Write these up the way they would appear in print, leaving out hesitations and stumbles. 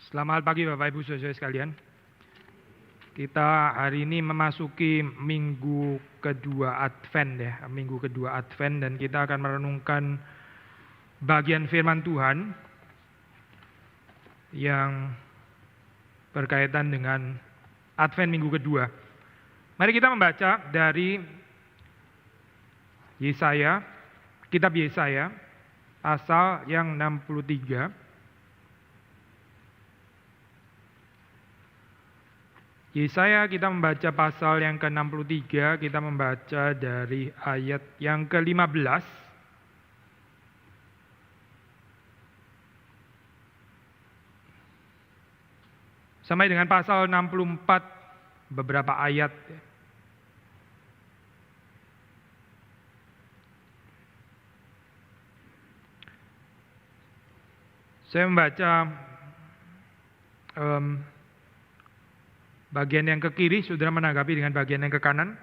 Selamat pagi Bapak Ibu Saudara sekalian. Kita hari ini memasuki minggu kedua Advent ya, minggu kedua Advent, dan kita akan merenungkan bagian firman Tuhan yang berkaitan dengan Advent minggu kedua. Mari kita membaca dari Yesaya, kitab Yesaya, pasal yang 63. Yesaya kita membaca pasal yang ke-63, kita membaca dari ayat yang ke-15 sampai dengan pasal 64, beberapa ayat. Saya membaca bagian yang ke kiri, saudara menanggapi dengan bagian yang ke kanan.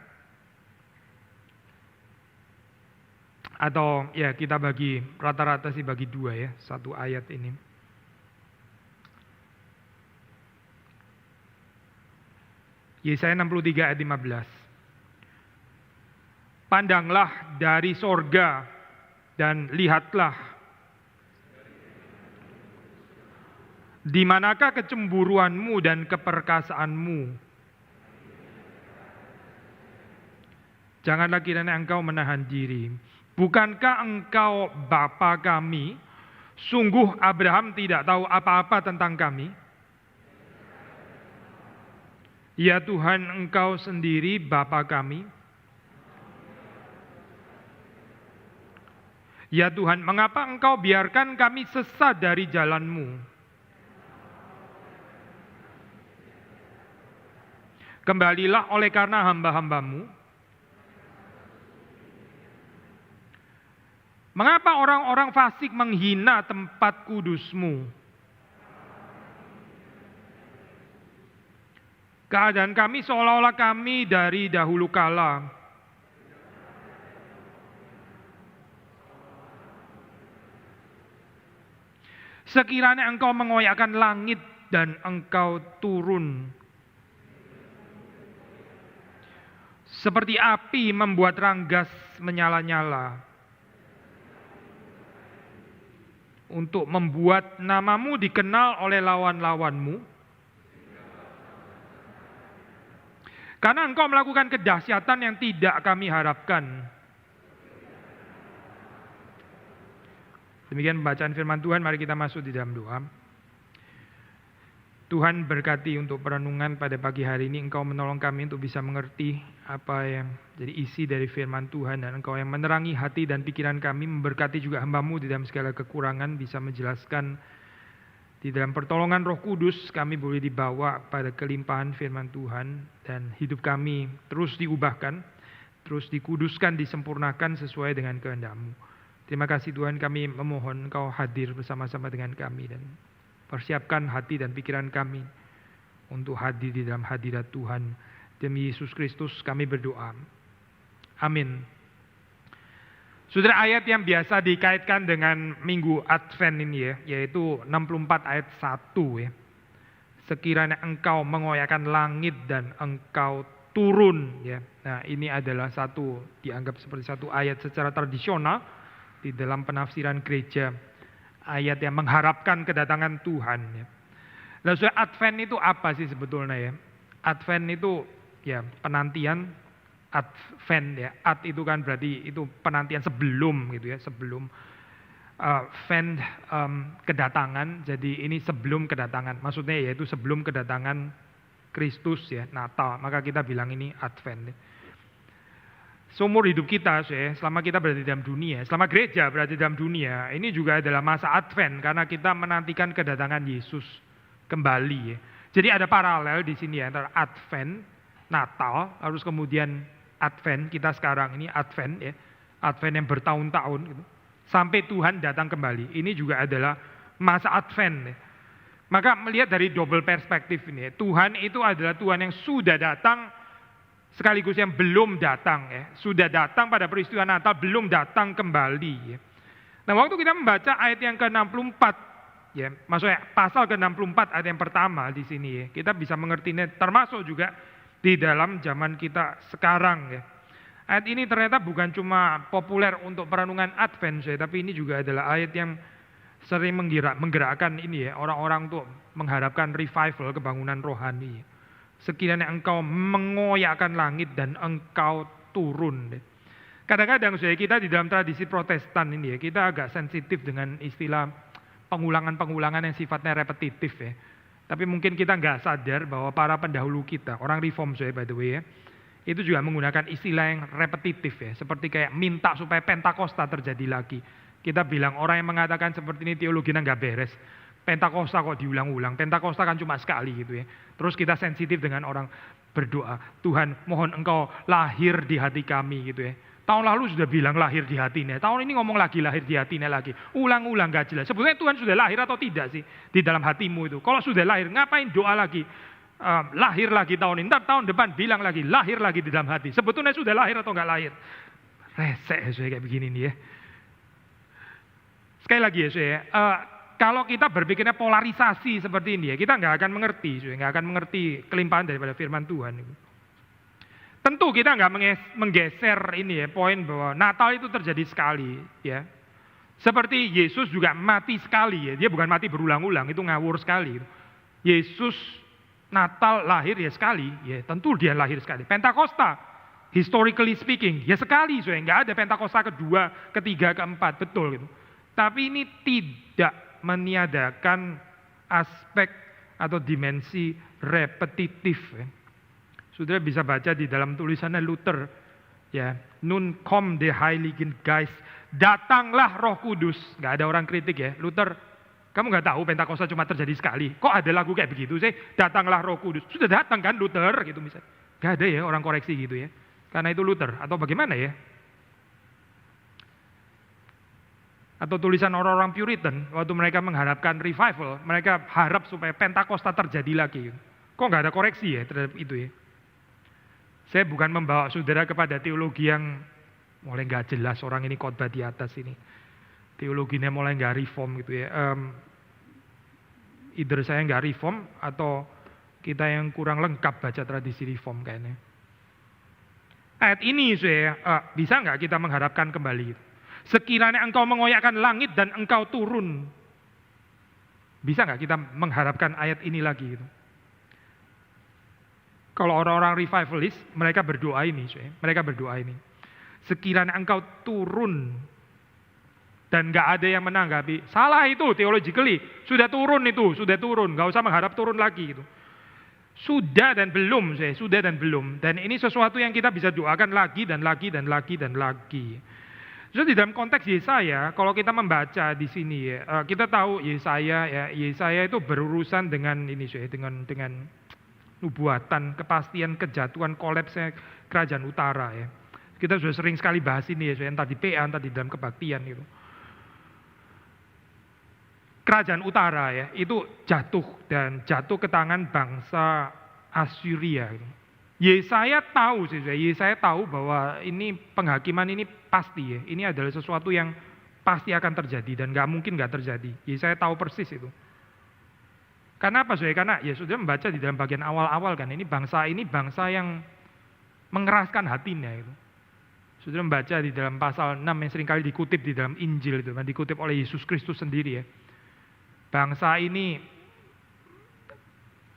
Atau ya kita bagi rata-rata sih bagi dua ya, satu ayat ini. Yesaya 63 ayat 15. Pandanglah dari sorga dan lihatlah, di manakah kecemburuanmu dan keperkasaanmu? Janganlah kiranya engkau menahan diri. Bukankah engkau Bapa kami? Sungguh Abraham tidak tahu apa-apa tentang kami. Ya Tuhan, engkau sendiri Bapa kami. Ya Tuhan, mengapa engkau biarkan kami sesat dari jalan-Mu? Kembalilah oleh karena hamba-hamba-Mu. Mengapa orang-orang fasik menghina tempat kudus-Mu? Keadaan kami seolah-olah kami dari dahulu kala. Sekiranya engkau mengoyakkan langit dan engkau turun, seperti api membuat ranggas menyala-nyala, untuk membuat namamu dikenal oleh lawan-lawanmu. Karena engkau melakukan kedahsyatan yang tidak kami harapkan. Demikian pembacaan firman Tuhan, mari kita masuk di dalam doa. Tuhan berkati untuk perenungan pada pagi hari ini. Engkau menolong kami untuk bisa mengerti apa yang jadi isi dari firman Tuhan. Dan Engkau yang menerangi hati dan pikiran kami. Memberkati juga hamba-Mu di dalam segala kekurangan. Bisa menjelaskan di dalam pertolongan Roh Kudus. Kami boleh dibawa pada kelimpahan firman Tuhan. Dan hidup kami terus diubahkan. Terus dikuduskan, disempurnakan sesuai dengan kehendak-Mu. Terima kasih Tuhan, kami memohon Engkau hadir bersama-sama dengan kami. Dan persiapkan hati dan pikiran kami untuk hadir di dalam hadirat Tuhan. Demi Yesus Kristus kami berdoa. Amin. Saudara, ayat yang biasa dikaitkan dengan minggu Advent ini ya, yaitu 64 ayat 1 ya. Sekiranya engkau mengoyakkan langit dan engkau turun ya. Nah, ini adalah dianggap seperti satu ayat secara tradisional di dalam penafsiran gereja. Ayat yang mengharapkan kedatangan Tuhan. Ya. Lalu Advent itu apa sih sebetulnya ya? Advent itu ya penantian Advent ya. Ad itu kan berarti itu penantian sebelum gitu ya, sebelum Vent kedatangan. Jadi ini sebelum kedatangan. Maksudnya yaitu sebelum kedatangan Kristus ya, Natal. Maka kita bilang ini Advent. Ya. Seumur hidup kita, selama kita berada di dalam dunia, selama gereja berada di dalam dunia, ini juga adalah masa Advent karena kita menantikan kedatangan Yesus kembali. Ya. Jadi ada paralel di sini ya, antara Advent, Natal, harus kemudian Advent, kita sekarang ini Advent ya, Advent yang bertahun-tahun, gitu, sampai Tuhan datang kembali. Ini juga adalah masa Advent. Ya. Maka melihat dari double perspektif ini, ya, Tuhan itu adalah Tuhan yang sudah datang sekaligus yang belum datang ya. Sudah datang pada peristiwa Natal, belum datang kembali ya. Nah, waktu kita membaca ayat yang ke-64 ya, maksudnya pasal ke-64 ayat yang pertama di sini ya, kita bisa mengertinya termasuk juga di dalam zaman kita sekarang ya. Ayat ini ternyata bukan cuma populer untuk perenungan Advent ya, tapi ini juga adalah ayat yang sering menggerakkan ini ya, orang-orang untuk mengharapkan revival, kebangunan rohani. Sekiranya engkau mengoyakkan langit dan engkau turun. Kadang-kadang kita di dalam tradisi Protestan ini ya, kita agak sensitif dengan istilah pengulangan-pengulangan yang sifatnya repetitif ya. Tapi mungkin kita nggak sadar bahwa para pendahulu kita, orang reform by the way ya, itu juga menggunakan istilah yang repetitif ya. Seperti kayak minta supaya Pentakosta terjadi lagi. Kita bilang orang yang mengatakan seperti ini teologinya nggak beres. Pentakosta kok diulang-ulang, Pentakosta kan cuma sekali gitu ya. Terus kita sensitif dengan orang berdoa, Tuhan mohon engkau lahir di hati kami gitu ya. Tahun lalu sudah bilang lahir di hatinya, tahun ini ngomong lagi lahir di hatinya lagi. Ulang-ulang gak jelas. Sebetulnya Tuhan sudah lahir atau tidak sih di dalam hatimu itu? Kalau sudah lahir, ngapain doa lagi? Lahir lagi tahun ini, ntar tahun depan bilang lagi, lahir lagi di dalam hati. Sebetulnya sudah lahir atau nggak lahir? Resek ya kayak begini nih ya. Sekali lagi ya kalau kita berpikirnya polarisasi seperti ini ya, kita nggak akan mengerti, nggak akan mengerti kelimpahan daripada firman Tuhan. Tentu kita nggak menggeser ini ya, poin bahwa Natal itu terjadi sekali ya. Seperti Yesus juga mati sekali ya, dia bukan mati berulang-ulang, itu ngawur sekali. Yesus Natal lahir ya sekali, ya tentu dia lahir sekali. Pentakosta, historically speaking, ya sekali, nggak ada Pentakosta kedua, ketiga, keempat, betul gitu. Tapi ini tidak meniadakan aspek atau dimensi repetitif. Ya. Saudara bisa baca di dalam tulisannya Luther, ya, Nun kom de Heiligen Geist, datanglah Roh Kudus. Nggak ada orang kritik ya, Luther, kamu nggak tahu Pentakosta cuma terjadi sekali. Kok ada lagu kayak begitu sih? Datanglah Roh Kudus. Sudah datang kan Luther gitu misalnya. Nggak ada ya orang koreksi gitu ya. Karena itu Luther atau bagaimana ya? Atau tulisan orang-orang Puritan waktu mereka mengharapkan revival, mereka harap supaya Pentakosta terjadi lagi. Kok nggak ada koreksi ya terhadap itu ya? Saya bukan membawa saudara kepada teologi yang mulai nggak jelas, orang ini khotbah di atas ini. Teologinya mulai nggak reform gitu ya. Either saya nggak reform atau kita yang kurang lengkap baca tradisi reform kayaknya. Ayat ini bisa nggak kita mengharapkan kembali? Sekiranya engkau mengoyakkan langit dan engkau turun. Bisa nggak kita mengharapkan ayat ini lagi gitu? Kalau orang-orang revivalist, mereka berdoa ini, mereka berdoa ini. Sekiranya engkau turun dan nggak ada yang menanggapi, salah itu theologically, sudah turun itu, sudah turun, nggak usah mengharap turun lagi gitu. Sudah dan belum, sudah dan belum. Dan ini sesuatu yang kita bisa doakan lagi dan lagi dan lagi dan lagi. Jadi dalam konteks Yesaya, kalau kita membaca di sini ya, kita tahu Yesaya itu berurusan dengan ini dengan nubuatan, kepastian, kejatuhan, kolapsnya kerajaan utara ya. Kita sudah sering sekali bahas ini ya, entah di PA, entah di dalam kebaktian gitu. Kerajaan utara ya, itu jatuh ke tangan bangsa Assyria. Gitu. Yesaya tahu bahwa ini penghakiman ini pasti ya, ini adalah sesuatu yang pasti akan terjadi dan nggak mungkin nggak terjadi. Yesaya tahu persis itu. Karena apa Karena ya sudah membaca di dalam bagian awal-awal kan, ini bangsa yang mengeraskan hatinya itu. Sudah membaca di dalam pasal 6 yang seringkali dikutip di dalam Injil itu, dikutip oleh Yesus Kristus sendiri ya. Bangsa ini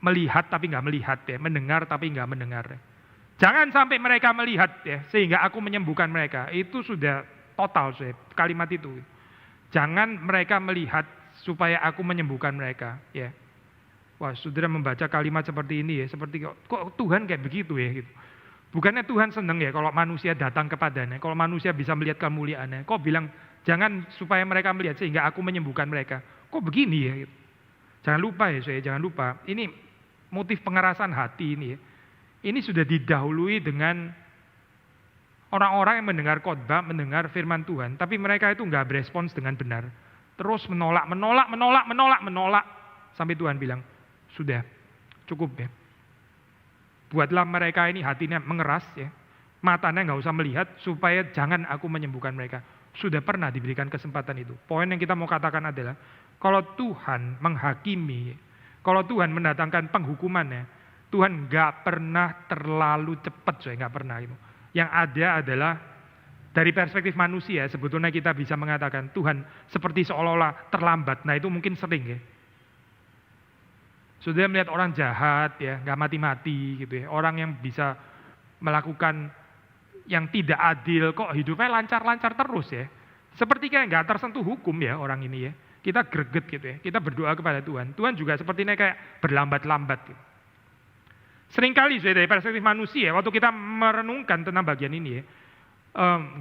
melihat tapi nggak melihat ya, mendengar tapi nggak mendengar. Ya. Jangan sampai mereka melihat ya, sehingga aku menyembuhkan mereka. Itu sudah total kalimat itu. Jangan mereka melihat supaya aku menyembuhkan mereka ya. Wah, saudara membaca kalimat seperti ini ya, seperti kok Tuhan kayak begitu ya gitu. Bukannya Tuhan senang ya kalau manusia datang kepadanya, kalau manusia bisa melihat kemuliaannya. Kok bilang jangan supaya mereka melihat sehingga aku menyembuhkan mereka. Kok begini ya gitu. Jangan lupa ya jangan lupa. Ini motif pengerasan hati ini ya. Ini sudah didahului dengan orang-orang yang mendengar khotbah, mendengar firman Tuhan, tapi mereka itu nggak berespons dengan benar. Terus menolak sampai Tuhan bilang, sudah, cukup ya. Buatlah mereka ini hatinya mengeras ya. Matanya nggak usah melihat supaya jangan aku menyembuhkan mereka. Sudah pernah diberikan kesempatan itu. Poin yang kita mau katakan adalah Kalau Tuhan menghakimi, kalau Tuhan mendatangkan penghukumannya, Tuhan nggak pernah terlalu cepat, nggak pernah itu. Yang ada adalah dari perspektif manusia, sebetulnya kita bisa mengatakan Tuhan seperti seolah-olah terlambat. Nah itu mungkin sering ya. Sudah melihat orang jahat ya, nggak mati-mati gitu ya. Orang yang bisa melakukan yang tidak adil, kok hidupnya lancar-lancar terus ya. Seperti kayak nggak tersentuh hukum ya orang ini ya. Kita greget gitu ya, kita berdoa kepada Tuhan. Tuhan juga sepertinya kayak berlambat-lambat gitu. Seringkali sudah dari perspektif manusia, waktu kita merenungkan tentang bagian ini ya,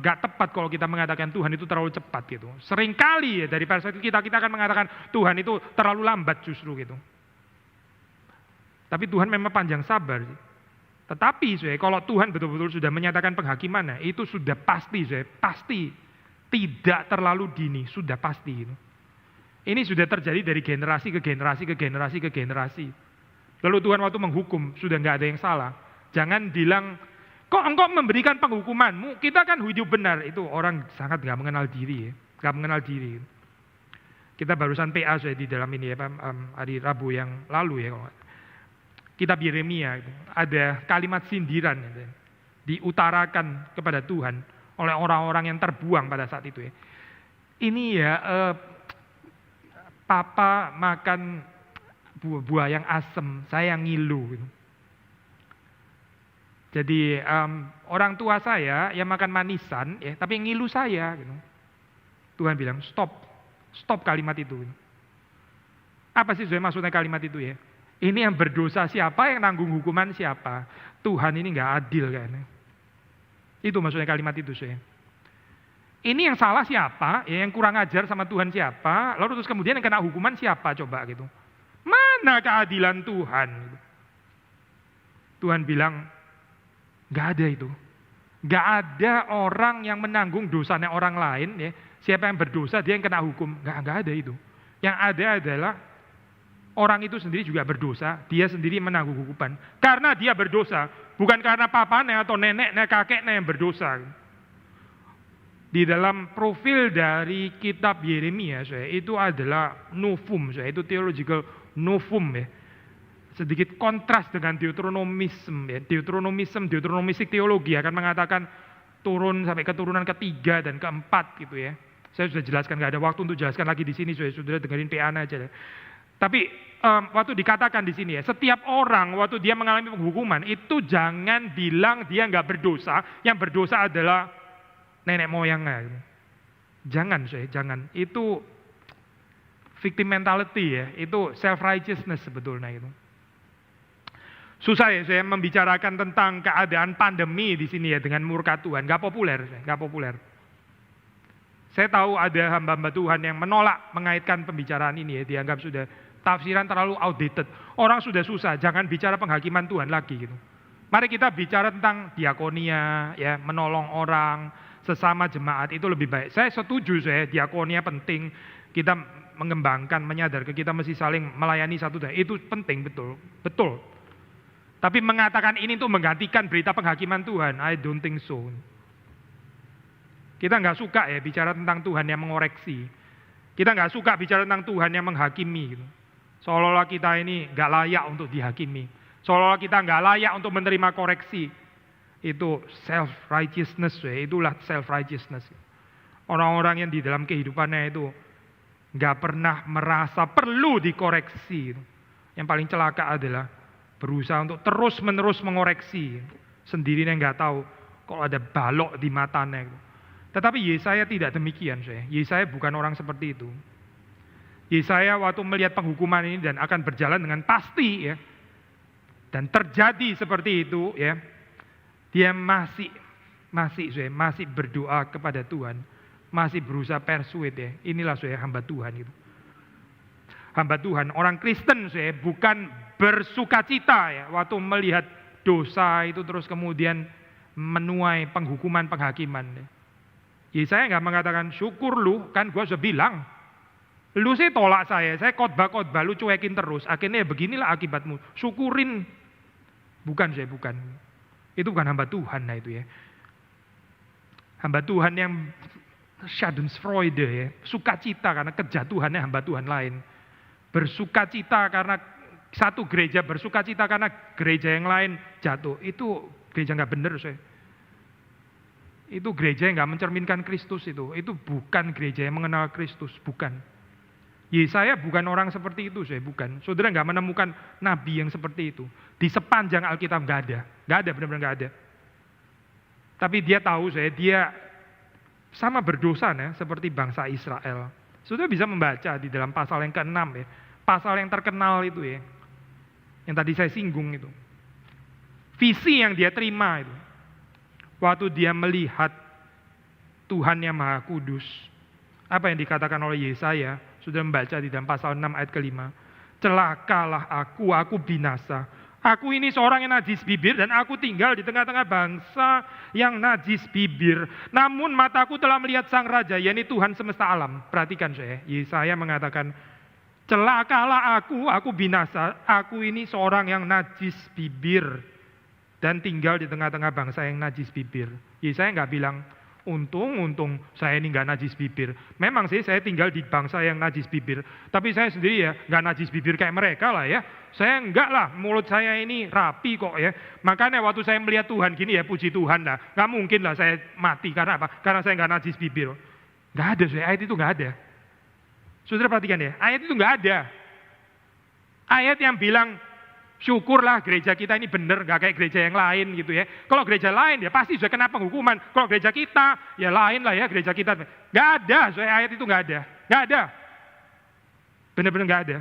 nggak tepat kalau kita mengatakan Tuhan itu terlalu cepat gitu. Seringkali ya dari perspektif kita akan mengatakan Tuhan itu terlalu lambat justru gitu. Tapi Tuhan memang panjang sabar. Tetapi kalau Tuhan betul-betul sudah menyatakan penghakimannya, itu sudah pasti, pasti tidak terlalu dini, sudah pasti. Gitu. Ini sudah terjadi dari generasi ke generasi ke generasi ke generasi. Lalu Tuhan waktu menghukum sudah nggak ada yang salah. Jangan bilang, kok engkau memberikan penghukumanmu? Kita kan hidup benar. Itu orang sangat nggak mengenal diri, ya. Nggak mengenal diri. Kita barusan PA di dalam ini ya, hari Rabu yang lalu ya. Kitab Yeremia, ada kalimat sindiran gitu, diutarakan kepada Tuhan oleh orang-orang yang terbuang pada saat itu ya. Ini ya, papa makan buah yang asem, saya yang ngilu. Gitu. Jadi orang tua saya yang makan manisan, ya, tapi yang ngilu saya. Gitu. Tuhan bilang stop kalimat itu. Gitu. Apa sih maksudnya kalimat itu ya? Ini yang berdosa siapa, yang nanggung hukuman siapa? Tuhan ini nggak adil kayaknya. Itu maksudnya kalimat itu saya. Ini yang salah siapa? Ya, yang kurang ajar sama Tuhan siapa? Lalu terus kemudian yang kena hukuman siapa coba gitu? Mana keadilan Tuhan? Tuhan bilang nggak ada itu. Nggak ada orang yang menanggung dosanya orang lain. Ya. Siapa yang berdosa dia yang kena hukum. Nggak ada itu. Yang ada adalah orang itu sendiri juga berdosa, dia sendiri menanggung hukuman. Karena dia berdosa, bukan karena papanya atau neneknya, kakeknya yang berdosa. Di dalam profil dari kitab Yeremia, itu adalah novum, itu theological novum ya. Sedikit kontras dengan Deuteronomism ya. Deuteronomistik teologi akan mengatakan turun sampai keturunan ketiga dan keempat gitu ya. Saya sudah jelaskan, nggak ada waktu untuk jelaskan lagi di sini, sudah dengerin PA aja ya. Tapi waktu dikatakan di sini ya, setiap orang waktu dia mengalami penghukuman itu jangan bilang dia nggak berdosa, yang berdosa adalah nenek moyangnya. Jangan, jangan. Itu victim mentality ya, itu self righteousness sebetulnya itu. Susah ya saya membicarakan tentang keadaan pandemi di sini ya dengan murka Tuhan, nggak populer. Saya tahu ada hamba-hamba Tuhan yang menolak mengaitkan pembicaraan ini ya, dianggap sudah tafsiran terlalu outdated. Orang sudah susah, jangan bicara penghakiman Tuhan lagi gitu. Mari kita bicara tentang diakonia, ya, menolong orang, sesama jemaat itu lebih baik. Saya setuju, diakonia penting, kita mengembangkan, menyadarkan kita mesti saling melayani satu dan itu penting, betul. Tapi mengatakan ini untuk menggantikan berita penghakiman Tuhan, I don't think so. Kita nggak suka ya bicara tentang Tuhan yang mengoreksi. Kita nggak suka bicara tentang Tuhan yang menghakimi gitu. Seolah-olah kita ini nggak layak untuk dihakimi. Seolah-olah kita nggak layak untuk menerima koreksi. Itu self-righteousness, itulah self-righteousness. Orang-orang yang di dalam kehidupannya itu nggak pernah merasa perlu dikoreksi. Yang paling celaka adalah berusaha untuk terus-menerus mengoreksi. Sendirinya nggak tahu kalau ada balok di matanya. Tetapi Yesaya tidak demikian. Yesaya bukan orang seperti itu. Yesaya waktu melihat penghukuman ini dan akan berjalan dengan pasti ya. Dan terjadi seperti itu ya. Dia masih berdoa kepada Tuhan. Masih berusaha persuade ya. Inilah hamba Tuhan itu. Hamba Tuhan, orang Kristen bukan bersukacita ya waktu melihat dosa itu terus kemudian menuai penghukuman penghakiman. Yesaya nggak mengatakan syukur lu, kan gua sudah bilang. Lu sih tolak saya khotbah, lu cuekin terus. Akhirnya beginilah akibatmu. Syukurin. Bukan. Itu bukan hamba Tuhan itu ya. Hamba Tuhan yang Schadenfreude ya, sukacita karena kejatuhannya hamba Tuhan lain. Bersukacita karena satu gereja bersukacita karena gereja yang lain jatuh. Itu gereja nggak benar, saya. Itu gereja yang nggak mencerminkan Kristus itu. Itu bukan gereja yang mengenal Kristus, bukan. Yesaya bukan orang seperti itu, saya bukan. Saudara nggak menemukan nabi yang seperti itu. Di sepanjang Alkitab nggak ada, benar-benar nggak ada. Tapi dia tahu dia sama berdosa seperti bangsa Israel. Saudara bisa membaca di dalam pasal yang ke-6 ya. Pasal yang terkenal itu ya. Yang tadi saya singgung itu. Visi yang dia terima itu. Waktu dia melihat Tuhan yang Maha Kudus. Apa yang dikatakan oleh Yesaya, sudah membaca di dalam pasal 6 ayat ke-5. Celakalah aku binasa. Aku ini seorang yang najis bibir dan aku tinggal di tengah-tengah bangsa yang najis bibir. Namun mataku telah melihat Sang Raja, yakni Tuhan semesta alam. Perhatikan saya, Yesaya mengatakan, celakalah aku binasa. Aku ini seorang yang najis bibir dan tinggal di tengah-tengah bangsa yang najis bibir. Yesaya nggak bilang, untung saya ini nggak najis bibir. Memang sih saya tinggal di bangsa yang najis bibir. Tapi saya sendiri ya nggak najis bibir kayak mereka lah ya. Saya enggak lah, mulut saya ini rapi kok ya. Makanya waktu saya melihat Tuhan gini ya, puji Tuhan lah. Nggak mungkin lah saya mati, karena apa? Karena saya nggak najis bibir. Nggak ada, ayat itu nggak ada. Saudara perhatikan ya, ayat itu nggak ada. Ayat yang bilang, syukurlah gereja kita ini benar, nggak kayak gereja yang lain gitu ya. Kalau gereja lain ya pasti sudah kena penghukuman. Kalau gereja kita, ya lain lah ya gereja kita. Nggak ada, ayat itu nggak ada. Benar-benar nggak ada.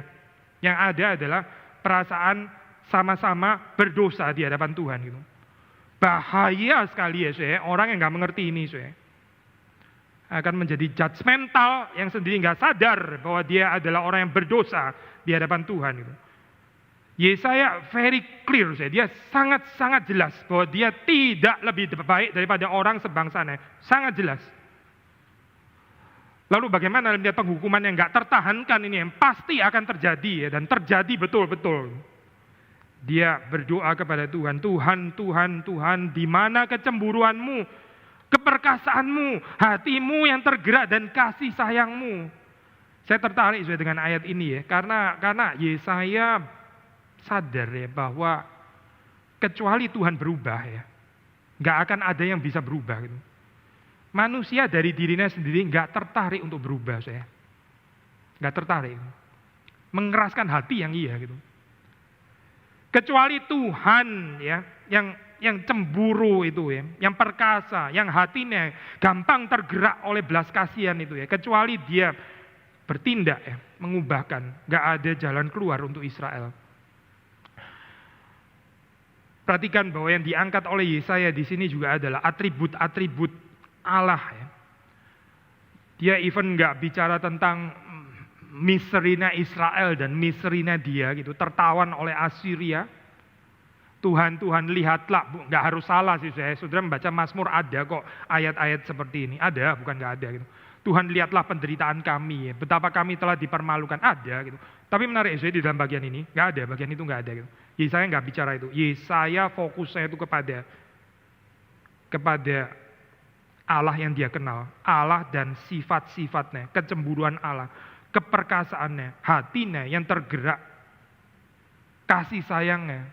Yang ada adalah perasaan sama-sama berdosa di hadapan Tuhan gitu. Bahaya sekali ya orang yang nggak mengerti ini akan menjadi judgmental yang sendiri nggak sadar bahwa dia adalah orang yang berdosa di hadapan Tuhan gitu. Yesaya very clear dia sangat-sangat jelas bahwa dia tidak lebih baik daripada orang sebangsanya, sangat jelas. Lalu bagaimana melihat penghukuman yang nggak tertahankan ini yang pasti akan terjadi ya, dan terjadi betul-betul. Dia berdoa kepada Tuhan, Tuhan, di mana kecemburuanmu, keperkasaanmu, hatimu yang tergerak dan kasih sayangmu. Saya tertarik dengan ayat ini ya, karena Yesaya sadar ya bahwa kecuali Tuhan berubah ya, nggak akan ada yang bisa berubah gitu. Manusia dari dirinya sendiri nggak tertarik untuk berubah nggak tertarik, mengeraskan hati yang iya gitu. Kecuali Tuhan ya, yang cemburu itu ya, yang perkasa, yang hatinya gampang tergerak oleh belas kasihan itu ya. Kecuali Dia bertindak ya, mengubahkan, nggak ada jalan keluar untuk Israel. Perhatikan bahwa yang diangkat oleh Yesaya di sini juga adalah atribut-atribut Allah ya. Dia even nggak bicara tentang miserinya Israel dan miserinya dia gitu, tertawan oleh Assyria. Tuhan lihatlah, nggak harus salah sih saudara membaca Mazmur ada kok ayat-ayat seperti ini, ada bukan nggak ada gitu. Tuhan lihatlah penderitaan kami ya, betapa kami telah dipermalukan, ada gitu. Tapi menarik di dalam bagian ini nggak ada, bagian itu nggak ada gitu. Yesaya nggak bicara itu. Yesaya fokusnya itu kepada Allah yang dia kenal, Allah dan sifat-sifatnya, kecemburuan Allah, keperkasaannya, hatinya yang tergerak, kasih sayangnya.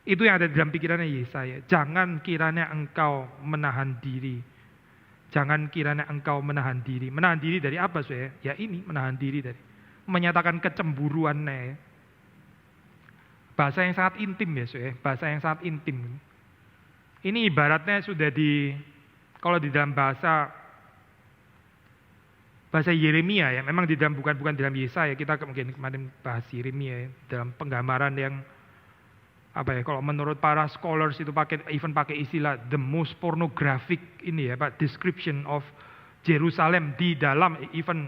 Itu yang ada di dalam pikirannya Yesaya. Jangan kiranya engkau menahan diri. Jangan kiranya engkau menahan diri. Menahan diri dari apa Ya ini, menahan diri dari menyatakan kecemburuannya. Bahasa yang sangat intim ya bahasa yang sangat intim. Ini ibaratnya sudah kalau di dalam bahasa Yeremia ya, memang di dalam bukan dalam Yesaya, kita mungkin kemarin bahas Yeremia ya, dalam penggambaran yang kalau menurut para scholars itu pakai istilah the most pornographic ini ya, description of Jerusalem di dalam even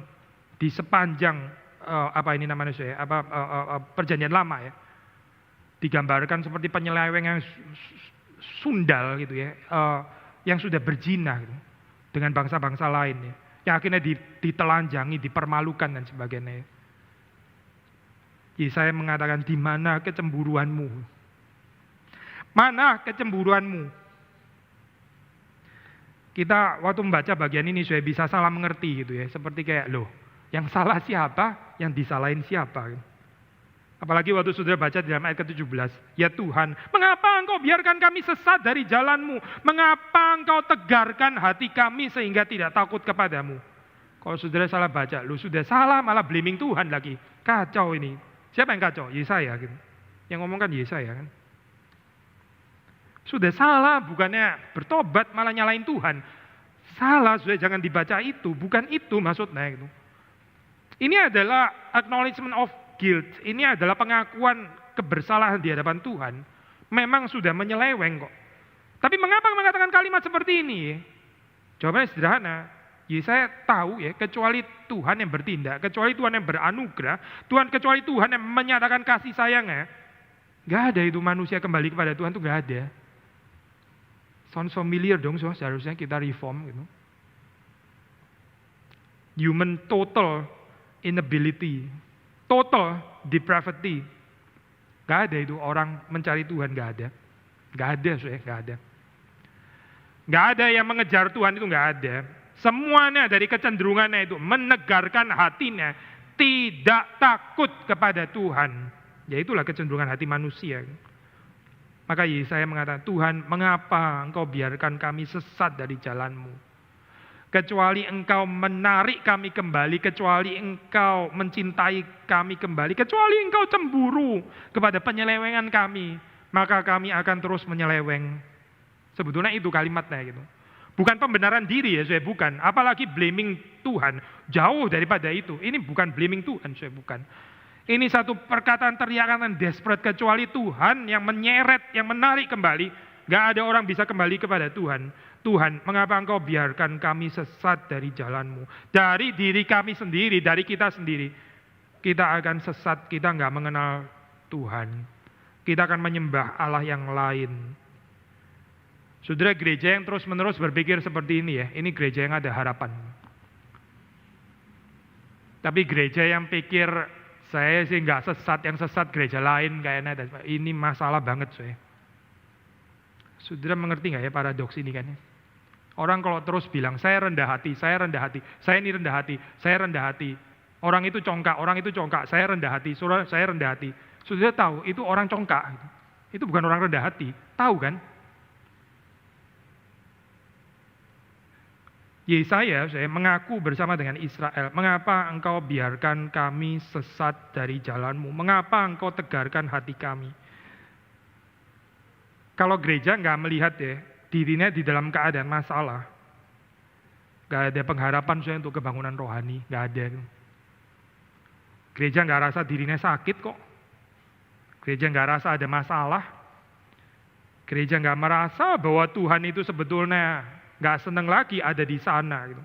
di sepanjang perjanjian lama ya. Digambarkan seperti penyeleweng yang sundal gitu ya. Yang sudah berzina gitu, dengan bangsa-bangsa lain ya, yang akhirnya ditelanjangi, dipermalukan dan sebagainya. Yesaya mengatakan, di mana kecemburuanmu? Mana kecemburuanmu? Kita waktu membaca bagian ini sudah bisa salah mengerti gitu ya. Seperti kayak, loh, yang salah siapa, yang disalahin siapa. Apalagi waktu saudara baca di dalam ayat ke-17. Ya Tuhan, mengapa engkau biarkan kami sesat dari jalanmu? Mengapa engkau tegarkan hati kami sehingga tidak takut kepadamu? Kalau saudara salah baca, lu sudah salah malah blaming Tuhan lagi. Kacau ini. Siapa yang kacau? Yesaya gitu. Yang ngomong kan Yesaya kan. Sudah salah, bukannya bertobat malah nyalain Tuhan. Salah, sudah jangan dibaca itu. Bukan itu maksudnya. Gitu. Ini adalah acknowledgement of guilt. Ini adalah pengakuan kebersalahan di hadapan Tuhan. Memang sudah menyeleweng kok. Tapi mengapa mengatakan kalimat seperti ini? Jawabannya sederhana. Saya tahu ya, kecuali Tuhan yang bertindak, kecuali Tuhan yang beranugerah, kecuali Tuhan yang menyatakan kasih sayangnya, gak ada itu manusia kembali kepada Tuhan, itu gak ada. Sounds familiar dong, so seharusnya kita reform gitu. Human total inability, total depravity. Gak ada itu orang mencari Tuhan, gak ada. Gak ada, gak ada. Gak ada yang mengejar Tuhan, itu gak ada. Semuanya dari kecenderungannya itu menegarkan hatinya, tidak takut kepada Tuhan. Ya itulah kecenderungan hati manusia. Maka Yesaya mengatakan, Tuhan, mengapa engkau biarkan kami sesat dari jalanmu? Kecuali engkau menarik kami kembali, kecuali engkau mencintai kami kembali, kecuali engkau cemburu kepada penyelewengan kami, maka kami akan terus menyeleweng. Sebetulnya itu kalimatnya gitu. Bukan pembenaran diri ya, saya bukan. Apalagi blaming Tuhan, jauh daripada itu. Ini bukan blaming Tuhan, saya bukan. Ini satu perkataan teriakan desperate, kecuali Tuhan yang menyeret, yang menarik kembali. Gak ada orang bisa kembali kepada Tuhan. Tuhan, mengapa engkau biarkan kami sesat dari jalanmu? Dari diri kami sendiri, dari kita sendiri. Kita akan sesat, kita gak mengenal Tuhan. Kita akan menyembah Allah yang lain. Saudara, gereja yang terus menerus berpikir seperti ini ya, ini gereja yang ada harapan. Tapi gereja yang pikir, saya sih nggak sesat, yang sesat gereja lain kayaknya. Ini masalah banget saya. Saudara mengerti nggak ya paradoks ini kan? Orang kalau terus bilang, saya rendah hati, saya rendah hati, saya ini rendah hati, saya rendah hati. Orang itu congkak, saya rendah hati, saya rendah hati. Saudara tahu, itu orang congkak. Itu bukan orang rendah hati, tahu kan? Yesaya, saya mengaku bersama dengan Israel, mengapa engkau biarkan kami sesat dari jalanmu? Mengapa engkau tegarkan hati kami? Kalau gereja nggak melihat ya, dirinya di dalam keadaan masalah, nggak ada pengharapan saya untuk kebangunan rohani, nggak ada. Gereja nggak rasa dirinya sakit kok. Gereja nggak rasa ada masalah. Gereja nggak merasa bahwa Tuhan itu sebetulnya nggak senang lagi ada di sana gitu.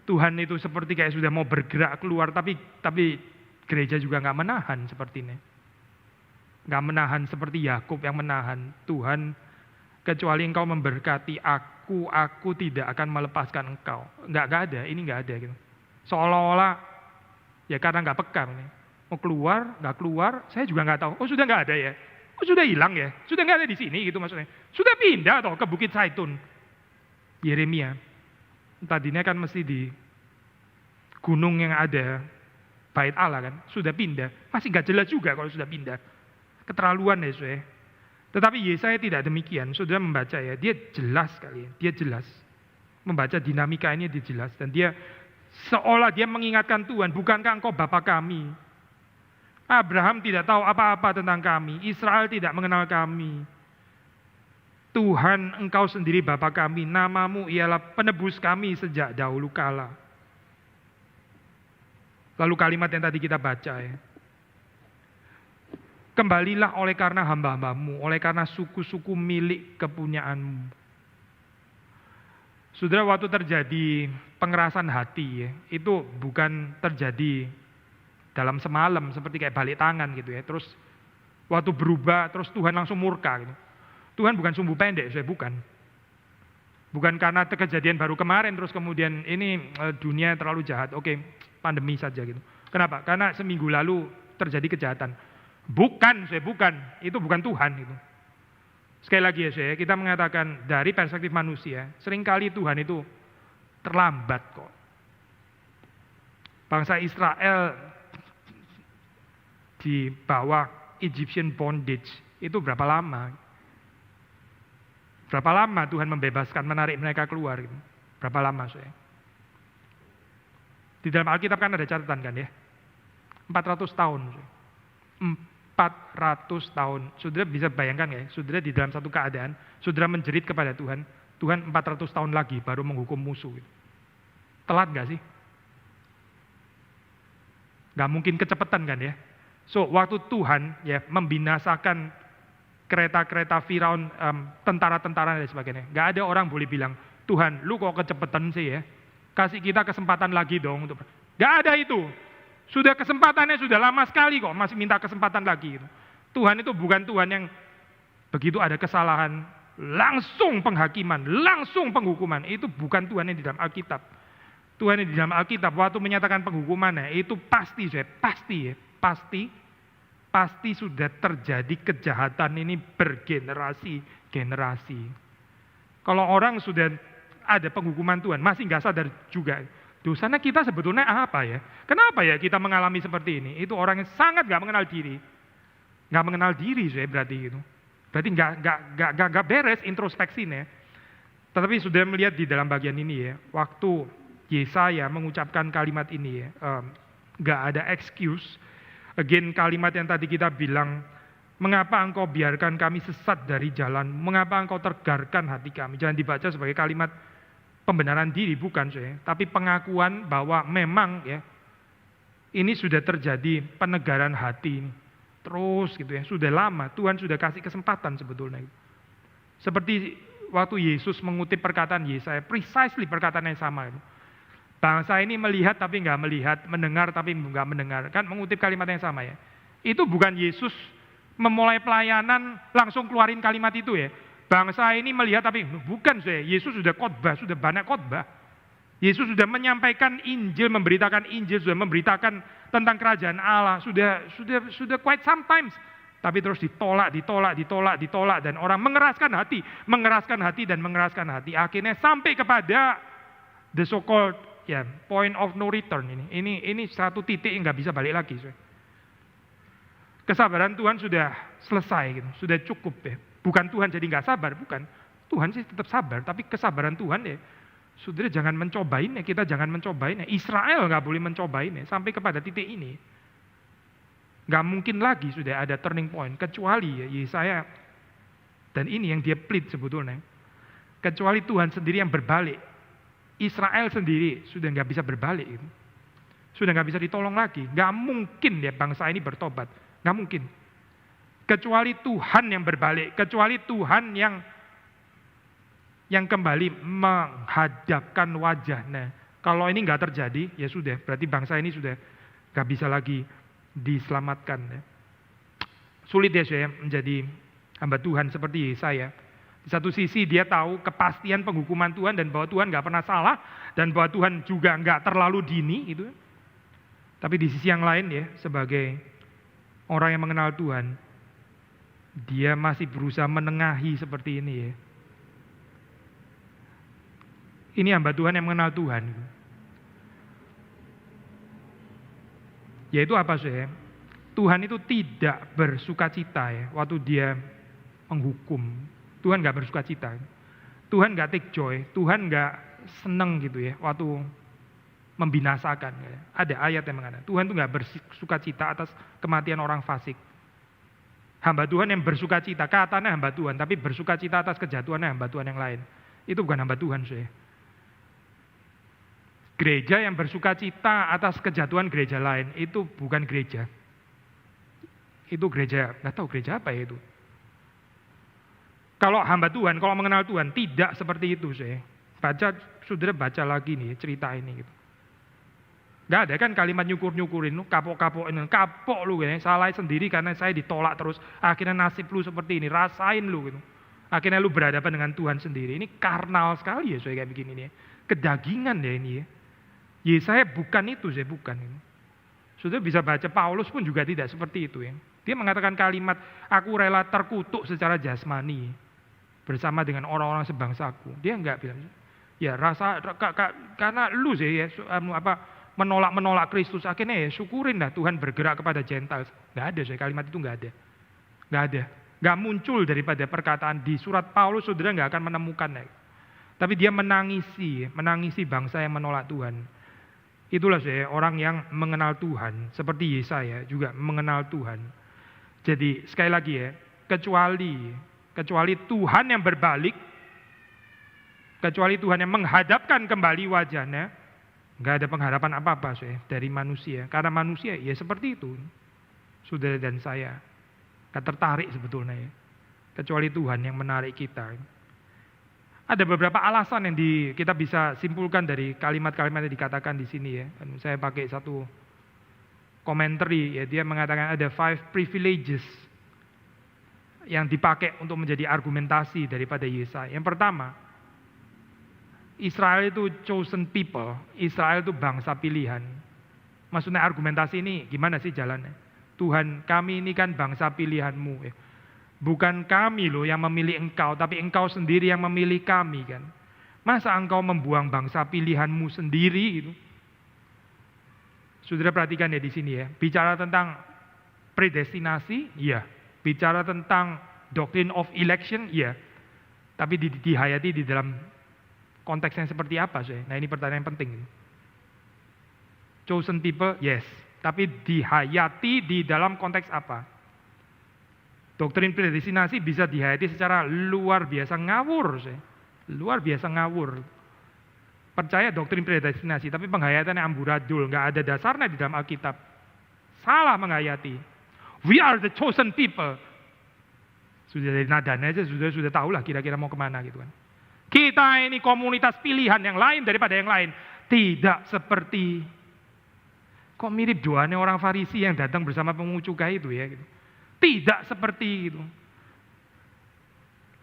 Tuhan itu seperti kayak sudah mau bergerak keluar, tapi gereja juga nggak menahan seperti ini. Nggak menahan seperti Yakub yang menahan. Tuhan, kecuali engkau memberkati aku tidak akan melepaskan engkau. Nggak ada, ini nggak ada gitu. Seolah-olah ya karena nggak peka nih. Mau keluar, nggak keluar, saya juga nggak tahu. Oh sudah nggak ada ya? Oh sudah hilang ya? Sudah nggak ada di sini gitu maksudnya. Sudah pindah toh ke Bukit Zaitun. Yeremia, tadinya kan mesti di gunung yang ada Bait Allah kan, sudah pindah, masih gak jelas juga kalau sudah pindah, keterlaluan ya saudara. Tetapi Yesaya tidak demikian, saudara membaca ya, dia jelas sekali, dia jelas, membaca dinamika ini dia jelas, dan dia seolah dia mengingatkan Tuhan, bukankah engkau Bapa kami? Abraham tidak tahu apa-apa tentang kami, Israel tidak mengenal kami. Tuhan, engkau sendiri Bapa kami, namamu ialah penebus kami sejak dahulu kala. Lalu kalimat yang tadi kita baca ya. Kembalilah oleh karena hamba-hambamu, oleh karena suku-suku milik kepunyaanmu. Saudara, waktu terjadi pengerasan hati ya, itu bukan terjadi dalam semalam seperti kayak balik tangan gitu ya. Terus waktu berubah, terus Tuhan langsung murka gitu. Tuhan bukan sumbu pendek, saya bukan. Bukan karena kejadian baru kemarin, terus kemudian ini dunia terlalu jahat, oke, pandemi saja gitu. Kenapa? Karena seminggu lalu terjadi kejahatan. Bukan, saya bukan. Itu bukan Tuhan. Gitu. Sekali lagi ya saya, kita mengatakan dari perspektif manusia, seringkali Tuhan itu terlambat kok. Bangsa Israel di bawah Egyptian bondage itu berapa lama? Berapa lama Tuhan membebaskan, menarik mereka keluar? Gitu. Berapa lama saya? Di dalam Alkitab kan ada catatan kan ya? 400 tahun. 400 tahun. Saudara bisa bayangkan ya, saudara di dalam satu keadaan, saudara menjerit kepada Tuhan, Tuhan 400 tahun lagi baru menghukum musuh. Gitu. Telat gak sih? Gak mungkin kecepatan kan ya? So, waktu Tuhan ya membinasakan kereta-kereta Firaun, tentara-tentara dan sebagainya, gak ada orang boleh bilang, Tuhan, lu kok kecepatan sih ya? Kasih kita kesempatan lagi dong. Gak ada itu. Sudah kesempatannya sudah lama sekali kok, masih minta kesempatan lagi. Tuhan itu bukan Tuhan yang begitu ada kesalahan, langsung penghakiman, langsung penghukuman. Itu bukan Tuhan yang di dalam Alkitab. Tuhan yang di dalam Alkitab, waktu menyatakan penghukumannya, itu pasti sudah terjadi kejahatan ini bergenerasi-generasi. Kalau orang sudah ada penghukuman Tuhan, masih nggak sadar juga. Dosanya kita sebetulnya apa ya? Kenapa ya kita mengalami seperti ini? Itu orang yang sangat nggak mengenal diri. Nggak mengenal diri saya berarti itu. Berarti nggak beres introspeksinya. Tetapi sudah melihat di dalam bagian ini ya, waktu Yesaya mengucapkan kalimat ini ya, nggak ada excuse. Again kalimat yang tadi kita bilang, mengapa engkau biarkan kami sesat dari jalan? Mengapa engkau tergarkan hati kami? Jangan dibaca sebagai kalimat pembenaran diri, bukan saya, tapi pengakuan bahwa memang ya ini sudah terjadi penegaran hati terus gitu ya, sudah lama Tuhan sudah kasih kesempatan sebetulnya. Seperti waktu Yesus mengutip perkataan Yesaya, precisely perkataan yang sama itu. Bangsa ini melihat tapi nggak melihat, mendengar tapi nggak mendengar, kan mengutip kalimat yang sama ya. Itu bukan Yesus memulai pelayanan langsung keluarin kalimat itu ya. Bangsa ini melihat tapi bukan saya. Yesus sudah khotbah, sudah banyak khotbah. Yesus sudah menyampaikan Injil, memberitakan Injil, sudah memberitakan tentang kerajaan Allah, sudah quite sometimes. Tapi terus ditolak dan orang mengeraskan hati. Akhirnya sampai kepada the so-called ya point of no return ini satu titik yang nggak bisa balik lagi. Saya. Kesabaran Tuhan sudah selesai, gitu. Sudah cukup ya. Bukan Tuhan jadi nggak sabar, bukan. Tuhan sih tetap sabar, tapi kesabaran Tuhan ya, saudara jangan mencobain ya, kita jangan mencobain ya. Israel nggak boleh mencobain ya, sampai kepada titik ini. Nggak mungkin lagi sudah ada turning point, kecuali ya Yesaya, dan ini yang dia plead sebetulnya. Kecuali Tuhan sendiri yang berbalik. Israel sendiri sudah nggak bisa berbalik. Gitu. Sudah nggak bisa ditolong lagi. Nggak mungkin ya bangsa ini bertobat. Nggak mungkin. Kecuali Tuhan yang berbalik, kecuali Tuhan yang kembali menghadapkan wajahnya. Kalau ini nggak terjadi, ya sudah, berarti bangsa ini sudah nggak bisa lagi diselamatkan. Ya. Sulit ya saya menjadi hamba Tuhan seperti Yesaya. Di satu sisi dia tahu kepastian penghukuman Tuhan dan bahwa Tuhan nggak pernah salah dan bahwa Tuhan juga nggak terlalu dini gitu. Tapi di sisi yang lain ya, sebagai orang yang mengenal Tuhan, dia masih berusaha menengahi seperti ini ya. Ini hamba Tuhan yang mengenal Tuhan. Yaitu apa sih? Tuhan itu tidak bersukacita ya waktu dia menghukum. Tuhan nggak bersukacita. Tuhan nggak take joy. Tuhan nggak seneng gitu ya waktu membinasakan. Ya. Ada ayat yang mengatakan Tuhan itu nggak bersukacita atas kematian orang fasik. Hamba Tuhan yang bersukacita, katanya hamba Tuhan, tapi bersukacita atas kejatuhannya hamba Tuhan yang lain. Itu bukan hamba Tuhan saya. Gereja yang bersukacita atas kejatuhan gereja lain, itu bukan gereja. Itu gereja, nggak tahu gereja apa ya itu. Kalau hamba Tuhan, kalau mengenal Tuhan, tidak seperti itu saya. Saudara baca lagi nih cerita ini gitu. Gak ada kan kalimat nyukur-nyukurin, lu kapok-kapokin, kapok lu ya, salah sendiri karena saya ditolak terus, akhirnya nasib lu seperti ini, rasain lu gitu. Akhirnya lu berhadapan dengan Tuhan sendiri, ini karnal sekali ya saya kayak begini nih, kedagingan ya ini ya. Yesaya bukan itu, saya bukan. Sudah bisa baca Paulus pun juga tidak seperti itu ya. Dia mengatakan kalimat, aku rela terkutuk secara jasmani. bersama dengan orang-orang sebangsaku. Dia enggak bilang, ya karena lu sih ya menolak Kristus, akhirnya ya syukurin lah Tuhan bergerak kepada Gentiles. Enggak ada sih, kalimat itu enggak ada. Enggak ada. Enggak muncul daripada perkataan di surat Paulus, saudara enggak akan menemukannya. Tapi dia menangisi bangsa yang menolak Tuhan. Itulah saya orang yang mengenal Tuhan, seperti Yesaya juga mengenal Tuhan. Jadi sekali lagi ya, kecuali Tuhan yang berbalik, kecuali Tuhan yang menghadapkan kembali wajahnya, nggak ada pengharapan apa-apa saya dari manusia. Karena manusia ya seperti itu, saudara dan saya, nggak tertarik sebetulnya ya. Kecuali Tuhan yang menarik kita. Ada beberapa alasan yang kita bisa simpulkan dari kalimat-kalimat yang dikatakan di sini ya. Dan saya pakai satu commentary ya, dia mengatakan ada 5 privileges yang dipakai untuk menjadi argumentasi daripada Yesaya. Yang pertama, Israel itu chosen people, Israel itu bangsa pilihan. Maksudnya argumentasi ini gimana sih jalannya? Tuhan, kami ini kan bangsa pilihanmu ya. Bukan kami loh yang memilih engkau, tapi engkau sendiri yang memilih kami kan. Masa engkau membuang bangsa pilihanmu sendiri gitu? Saudara perhatikan ya di sini ya. Bicara tentang predestinasi, iya. Bicara tentang doctrine of election, iya. Tapi dihayati di dalam konteks yang seperti apa sih? Nah ini pertanyaan yang penting. Chosen people, yes. Tapi dihayati di dalam konteks apa? Doktrin predestinasi bisa dihayati secara luar biasa ngawur. Luar biasa ngawur. Percaya doktrin predestinasi, tapi penghayatannya amburadul, nggak ada dasarnya di dalam Alkitab. Salah menghayati. We are the chosen people. Sudah dari nadanya aja sudah tahu lah kira-kira mau kemana gitu kan. Kita ini komunitas pilihan yang lain daripada yang lain. Tidak seperti, kok mirip doanya orang Farisi yang datang bersama pemungut cukai itu ya gitu. Tidak seperti itu.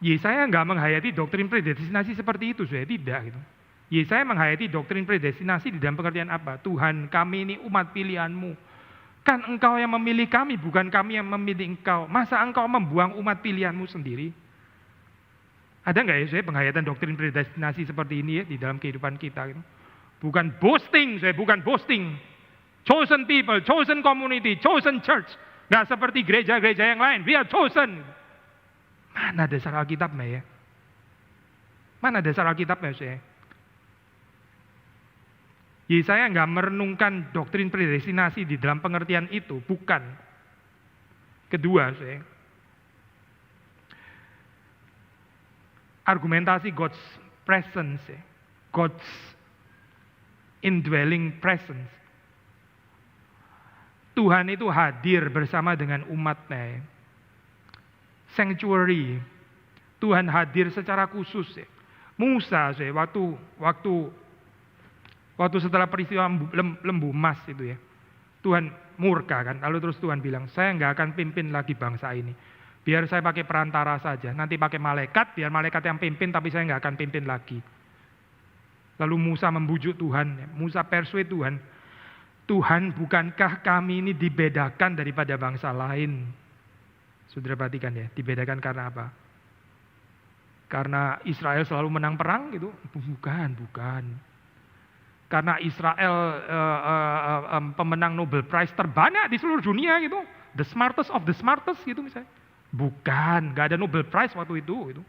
Yesaya nggak menghayati doktrin predestinasi seperti itu, saya tidak gitu. Yesaya menghayati doktrin predestinasi di dalam pengertian apa? Tuhan, kami ini umat pilihanmu. Kan engkau yang memilih kami, bukan kami yang memilih engkau. Masa engkau membuang umat pilihanmu sendiri? Ada nggak ya saya penghayatan doktrin predestinasi seperti ini ya di dalam kehidupan kita? Gitu? Bukan boasting, saya bukan boasting. Chosen people, chosen community, chosen church. Nggak seperti gereja-gereja yang lain. We are chosen. Mana dasar Alkitabnya ya? Mana dasar Alkitabnya saya? Yesaya nggak merenungkan doktrin predestinasi di dalam pengertian itu. Bukan. Kedua saya. Argumentasi God's presence. Ya. God's indwelling presence. Tuhan itu hadir bersama dengan umatnya. Sanctuary. Tuhan hadir secara khusus. Ya. Musa waktu setelah peristiwa lembu emas itu ya. Tuhan murka kan. Lalu terus Tuhan bilang, saya nggak akan pimpin lagi bangsa ini. Biar saya pakai perantara saja. Nanti pakai malaikat, biar malaikat yang pimpin, tapi saya nggak akan pimpin lagi. Lalu Musa membujuk Tuhan. Ya. Musa persuade Tuhan. Tuhan, bukankah kami ini dibedakan daripada bangsa lain? Saudara perhatikan ya, dibedakan karena apa? Karena Israel selalu menang perang gitu? Bukan. Karena Israel pemenang Nobel Prize terbanyak di seluruh dunia gitu. The smartest of the smartest gitu misalnya. Bukan, gak ada Nobel Prize waktu itu gitu.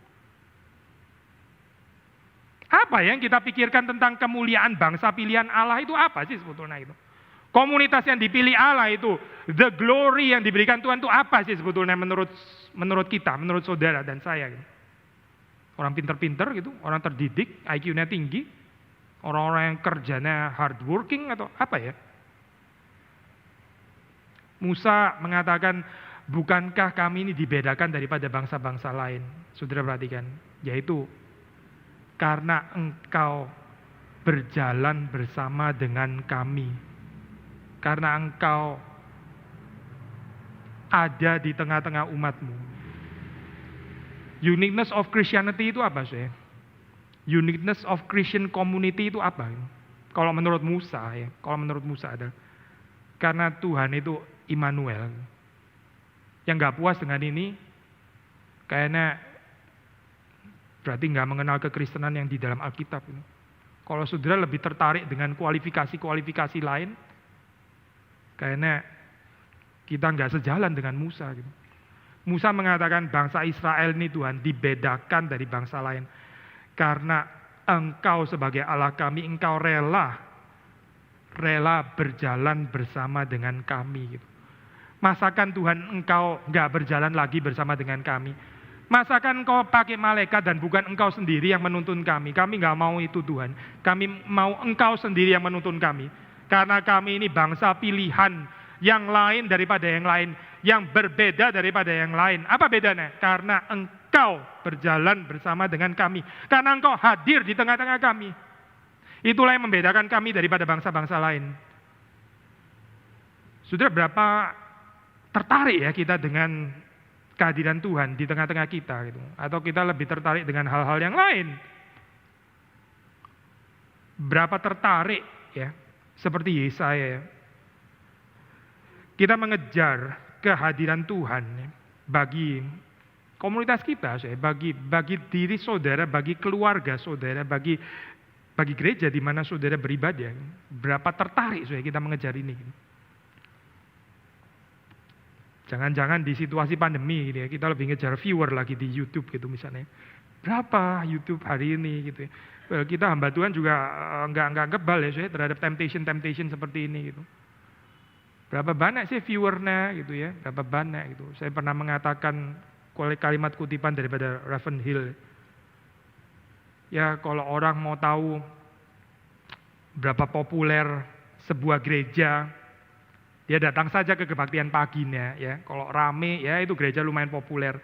Apa yang kita pikirkan tentang kemuliaan bangsa pilihan Allah itu apa sih sebetulnya itu? Komunitas yang dipilih Allah itu, the glory yang diberikan Tuhan itu apa sih sebetulnya menurut kita, menurut saudara dan saya gitu. Orang pinter-pinter gitu, orang terdidik, IQ-nya tinggi, orang-orang yang kerjanya hardworking atau apa ya? Musa mengatakan, bukankah kami ini dibedakan daripada bangsa-bangsa lain? Saudara perhatikan, yaitu karena engkau berjalan bersama dengan kami. Karena engkau ada di tengah-tengah umatmu. Uniqueness of Christianity itu apa sih? Uniqueness of Christian community itu apa? Kalau menurut Musa ya, adalah karena Tuhan itu Immanuel. Yang nggak puas dengan ini, kayaknya Berarti nggak mengenal kekristenan yang di dalam Alkitab. Kalau saudara lebih tertarik dengan kualifikasi lain, kayaknya kita nggak sejalan dengan Musa. Gitu. Musa mengatakan bangsa Israel ini Tuhan dibedakan dari bangsa lain. Karena Engkau sebagai Allah kami, Engkau rela berjalan bersama dengan kami. Gitu. Masakan Tuhan Engkau nggak berjalan lagi bersama dengan kami? Masakan Engkau pakai malaikat dan bukan Engkau sendiri yang menuntun kami? Kami nggak mau itu Tuhan. Kami mau Engkau sendiri yang menuntun kami. Karena kami ini bangsa pilihan yang lain daripada yang lain. Yang berbeda daripada yang lain. Apa bedanya? Karena Engkau berjalan bersama dengan kami. Karena Engkau hadir di tengah-tengah kami. Itulah yang membedakan kami daripada bangsa-bangsa lain. Saudara, berapa tertarik ya kita dengan kehadiran Tuhan di tengah-tengah kita gitu. Atau kita lebih tertarik dengan hal-hal yang lain. Berapa tertarik ya, seperti Yesaya ya. Kita mengejar kehadiran Tuhan ya, bagi komunitas kita, bagi diri saudara, bagi keluarga saudara, bagi gereja di mana saudara beribadah. Berapa tertarik kita mengejar ini. Jangan-jangan di situasi pandemi gitu ya, kita lebih ngejar viewer lagi di YouTube gitu misalnya. Berapa YouTube hari ini gitu ya. Well, kita hamba Tuhan juga nggak kebal ya terhadap temptation seperti ini gitu. Berapa banyak sih viewernya gitu ya, berapa banyak gitu. Saya pernah mengatakan kalimat kutipan daripada Ravenhill. Ya kalau orang mau tahu berapa populer sebuah gereja, dia datang saja ke kebaktian paginya ya. Kalau rame ya itu gereja lumayan populer.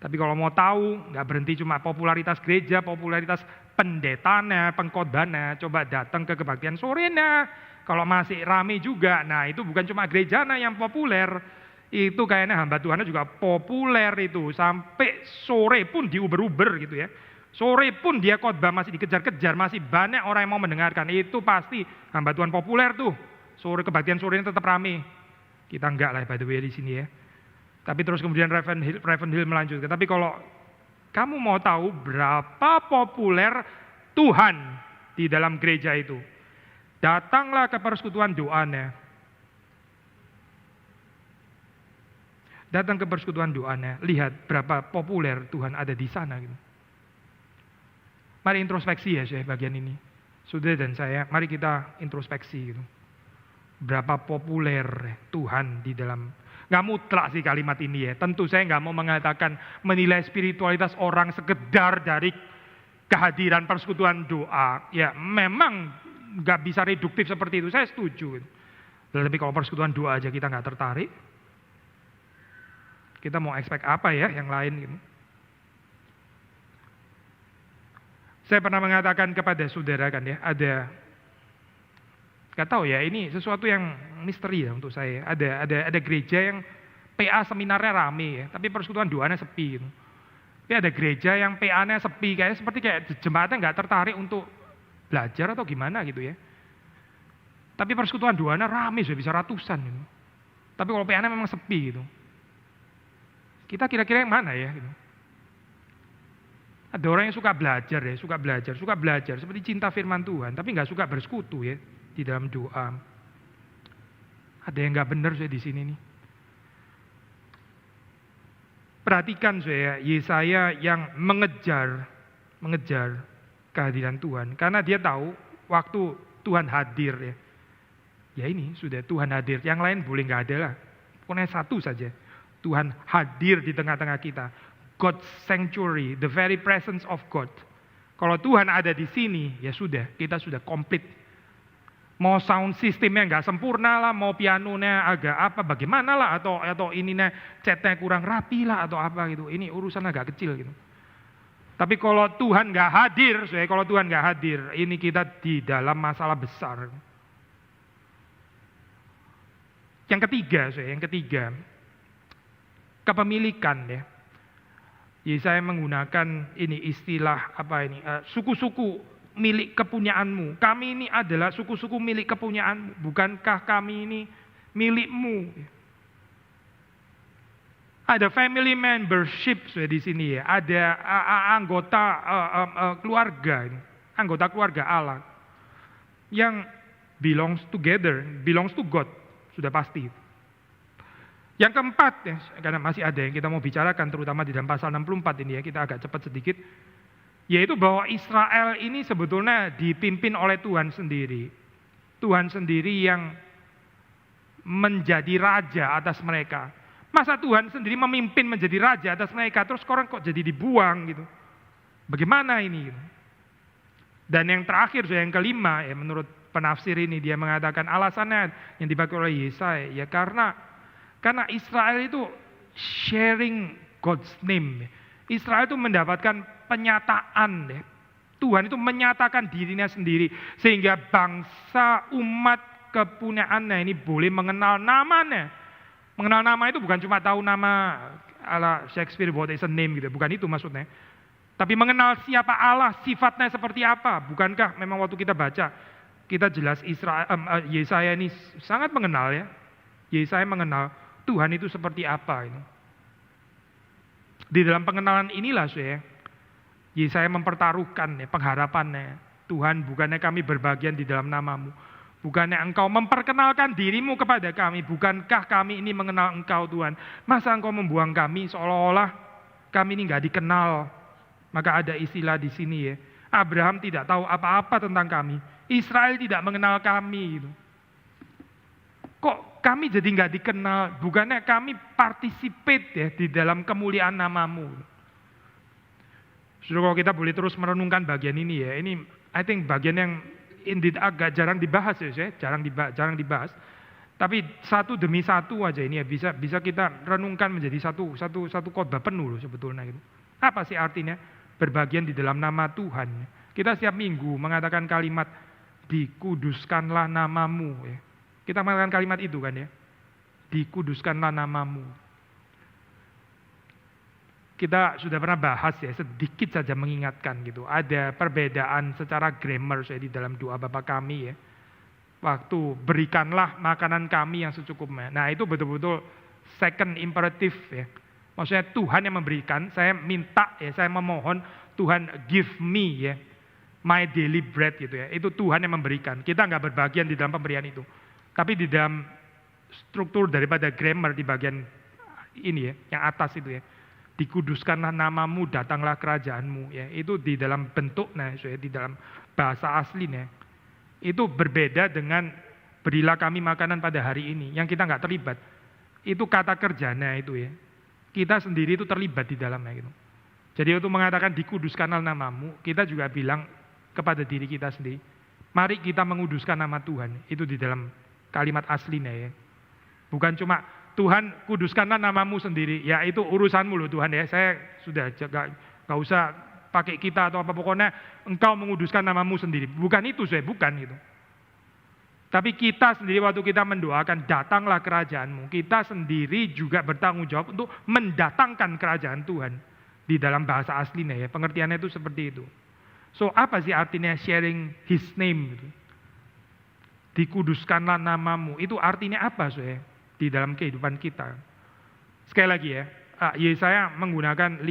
Tapi kalau mau tahu nggak berhenti cuma popularitas gereja, popularitas pendetanya, pengkhotbahnya, coba datang ke kebaktian sorenya. Kalau masih rame juga, nah itu bukan cuma gerejana yang populer. Itu kayaknya hamba Tuhan juga populer itu. Sampai sore pun diuber-uber gitu ya. Sore pun dia khotbah masih dikejar-kejar, masih banyak orang yang mau mendengarkan. Itu pasti hamba Tuhan populer tuh. Sore kebaktian sorenya tetap rame. Kita enggak lah by the way di sini ya. Tapi terus kemudian Ravenhill melanjutkan. Tapi kalau kamu mau tahu berapa populer Tuhan di dalam gereja itu, datanglah ke persekutuan doanya. Datang ke persekutuan doanya, lihat berapa populer Tuhan ada di sana. Gitu. Mari introspeksi ya saya bagian ini. Saudara dan saya, mari kita introspeksi. Gitu. Berapa populer Tuhan di dalam, nggak mutlak sih kalimat ini ya. Tentu saya nggak mau mengatakan menilai spiritualitas orang sekedar dari kehadiran persekutuan doa. Ya memang nggak bisa reduktif seperti itu, saya setuju. Tapi kalau persekutuan doa aja kita nggak tertarik, kita mau expect apa ya yang lain gitu. Saya pernah mengatakan kepada saudara kan ya, gak tahu ya, ini sesuatu yang misteri ya untuk saya. Ada gereja yang PA seminarnya rame ya, tapi persekutuan doanya sepi gitu. Tapi ada gereja yang PA-nya sepi, seperti jemaatnya nggak tertarik untuk belajar atau gimana gitu ya. Tapi persekutuan doanya rame sudah bisa ratusan gitu. Tapi kalau PA-nya memang sepi gitu. Kita kira-kira yang mana ya gitu. Ada orang yang suka belajar seperti cinta firman Tuhan, tapi nggak suka bersekutu ya di dalam doa. Ada yang nggak benar saya di sini nih. Perhatikan saya, Yesaya yang mengejar kehadiran Tuhan, karena dia tahu waktu Tuhan hadir ya. Ya ini sudah Tuhan hadir, yang lain boleh nggak ada lah. Pokoknya satu saja, Tuhan hadir di tengah-tengah kita. God's sanctuary, the very presence of God. Kalau Tuhan ada di sini, ya sudah, kita sudah komplit. Mau sound systemnya nggak sempurna lah, mau pianonya agak apa, bagaimana lah, atau ininya catnya kurang rapi lah, atau apa gitu. Ini urusan agak kecil gitu. Tapi kalau Tuhan nggak hadir, ini kita di dalam masalah besar. Yang ketiga, kepemilikan ya. Yesaya menggunakan ini istilah suku-suku milik kepunyaanmu. Kami ini adalah suku-suku milik kepunyaanmu. Bukankah kami ini milikmu? Ada family membership di sini ya. Ada anggota keluarga ini, anggota keluarga Allah yang belongs together, belongs to God, sudah pasti. Yang keempat ya, karena masih ada yang kita mau bicarakan terutama di dalam pasal 64 ini ya, kita agak cepat sedikit, yaitu bahwa Israel ini sebetulnya dipimpin oleh Tuhan sendiri. Tuhan sendiri yang menjadi raja atas mereka. Masa Tuhan sendiri memimpin menjadi raja atas mereka, terus sekarang kok jadi dibuang gitu. Bagaimana ini? Dan yang terakhir, yang kelima ya, menurut penafsir ini dia mengatakan alasannya yang dipakai oleh Yesaya ya karena Israel itu sharing God's name. Israel itu mendapatkan penyataan ya. Tuhan itu menyatakan dirinya sendiri sehingga bangsa umat kepunyaannya ini boleh mengenal namanya. Mengenal nama itu bukan cuma tahu nama ala Shakespeare what is a name gitu, bukan itu maksudnya. Tapi mengenal siapa Allah, sifatnya seperti apa. Bukankah memang waktu kita baca kita jelas Yesaya ini sangat mengenal ya. Yesaya mengenal Tuhan itu seperti apa ini. Di dalam pengenalan inilah Yesaya mempertaruhkan ya, pengharapannya. Tuhan, bukannya kami berbagian di dalam namamu. Bukannya engkau memperkenalkan dirimu kepada kami. Bukankah kami ini mengenal engkau Tuhan. Masa engkau membuang kami seolah-olah kami ini gak dikenal. Maka ada istilah di sini ya. Abraham tidak tahu apa-apa tentang kami. Israel tidak mengenal kami. Gitu. Kok kami jadi nggak dikenal? Bukannya kami participate ya di dalam kemuliaan namamu. Saudara, kalau kita boleh terus merenungkan bagian ini ya. Ini I think bagian yang indeed agak jarang dibahas ya. Jarang dibahas. Tapi satu demi satu aja ini ya bisa kita renungkan menjadi satu khotbah penuh loh sebetulnya gitu. Apa sih artinya berbagian di dalam nama Tuhan? Kita setiap minggu mengatakan kalimat dikuduskanlah namamu ya. Kita mengatakan kalimat itu kan ya. Dikuduskanlah namamu. Kita sudah pernah bahas ya, sedikit saja mengingatkan gitu. Ada perbedaan secara grammar di dalam doa Bapa kami ya. Waktu berikanlah makanan kami yang secukupnya. Nah itu betul-betul second imperative ya. Maksudnya Tuhan yang memberikan, saya minta ya, saya memohon Tuhan give me ya. My daily bread gitu ya. Itu Tuhan yang memberikan. Kita nggak berbagian di dalam pemberian itu. Tapi di dalam struktur daripada grammar di bagian ini ya, yang atas itu ya. Dikuduskanlah namamu, datanglah kerajaanmu ya. Itu di dalam bentuknya, di dalam bahasa aslinya. Itu berbeda dengan berilah kami makanan pada hari ini. Yang kita nggak terlibat. Itu kata kerjanya itu ya. Kita sendiri itu terlibat di dalamnya gitu. Jadi untuk mengatakan dikuduskanlah namamu, kita juga bilang kepada diri kita sendiri, mari kita menguduskan nama Tuhan. Itu di dalam kalimat aslinya ya. Bukan cuma Tuhan kuduskanlah namamu sendiri, ya itu urusanmu loh Tuhan ya. Saya sudah gak usah pakai kita atau apa, pokoknya engkau menguduskan namamu sendiri. Bukan itu bukan gitu. Tapi kita sendiri waktu kita mendoakan datanglah kerajaanmu, kita sendiri juga bertanggung jawab untuk mendatangkan kerajaan Tuhan. Di dalam bahasa aslinya ya, pengertiannya itu seperti itu. So apa sih artinya sharing his name? Dikuduskanlah namamu, itu artinya apa di dalam kehidupan kita? Sekali lagi ya, Yesaya menggunakan 5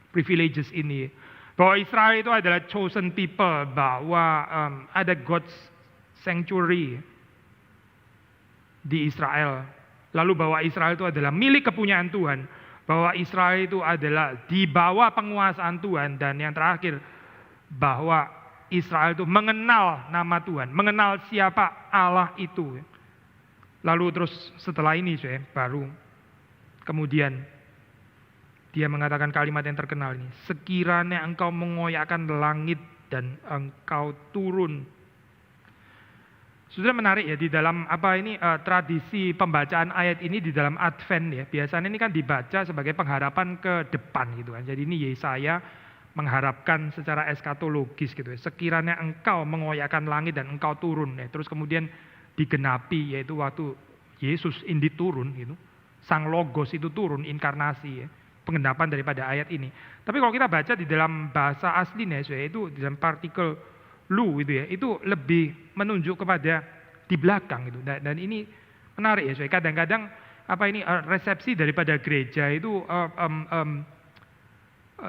privileges ini. Bahwa Israel itu adalah chosen people, bahwa ada God's sanctuary di Israel. Lalu bahwa Israel itu adalah milik kepunyaan Tuhan. Bahwa Israel itu adalah di bawah penguasaan Tuhan. Dan yang terakhir, bahwa Israel itu mengenal nama Tuhan, mengenal siapa Allah itu. Lalu terus setelah ini baru kemudian dia mengatakan kalimat yang terkenal ini. Sekiranya engkau mengoyakkan langit dan engkau turun. Sudah menarik ya di dalam tradisi pembacaan ayat ini di dalam Advent ya. Biasanya ini kan dibaca sebagai pengharapan ke depan gitu kan. Jadi ini Yesaya mengharapkan secara eskatologis gitu ya. Sekiranya engkau mengoyakkan langit dan engkau turun ya. Terus kemudian digenapi yaitu waktu Yesus indeed turun gitu. Sang Logos itu turun, inkarnasi ya. Penggenapan daripada ayat ini. Tapi kalau kita baca di dalam bahasa aslinya itu di dalam partikel lu itu ya, itu lebih menunjuk kepada di belakang itu. Dan ini menarik ya, kadang-kadang resepsi daripada gereja itu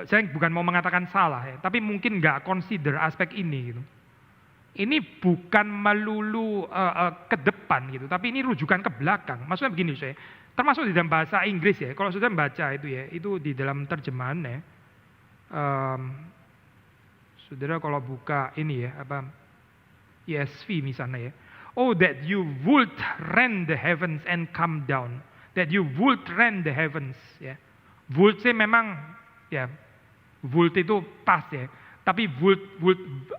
saya bukan mau mengatakan salah ya, tapi mungkin nggak consider aspek ini gitu. Ini bukan melulu ke depan gitu, tapi ini rujukan ke belakang. Maksudnya begini saya, termasuk di dalam bahasa Inggris ya. Kalau sudah baca itu ya, itu di dalam terjemahan ya. Saudara kalau buka ini ya, ESV misalnya ya. Oh that you would rend the heavens and come down. That you would rend the heavens ya. Would sih memang ya, would itu pas ya. Tapi would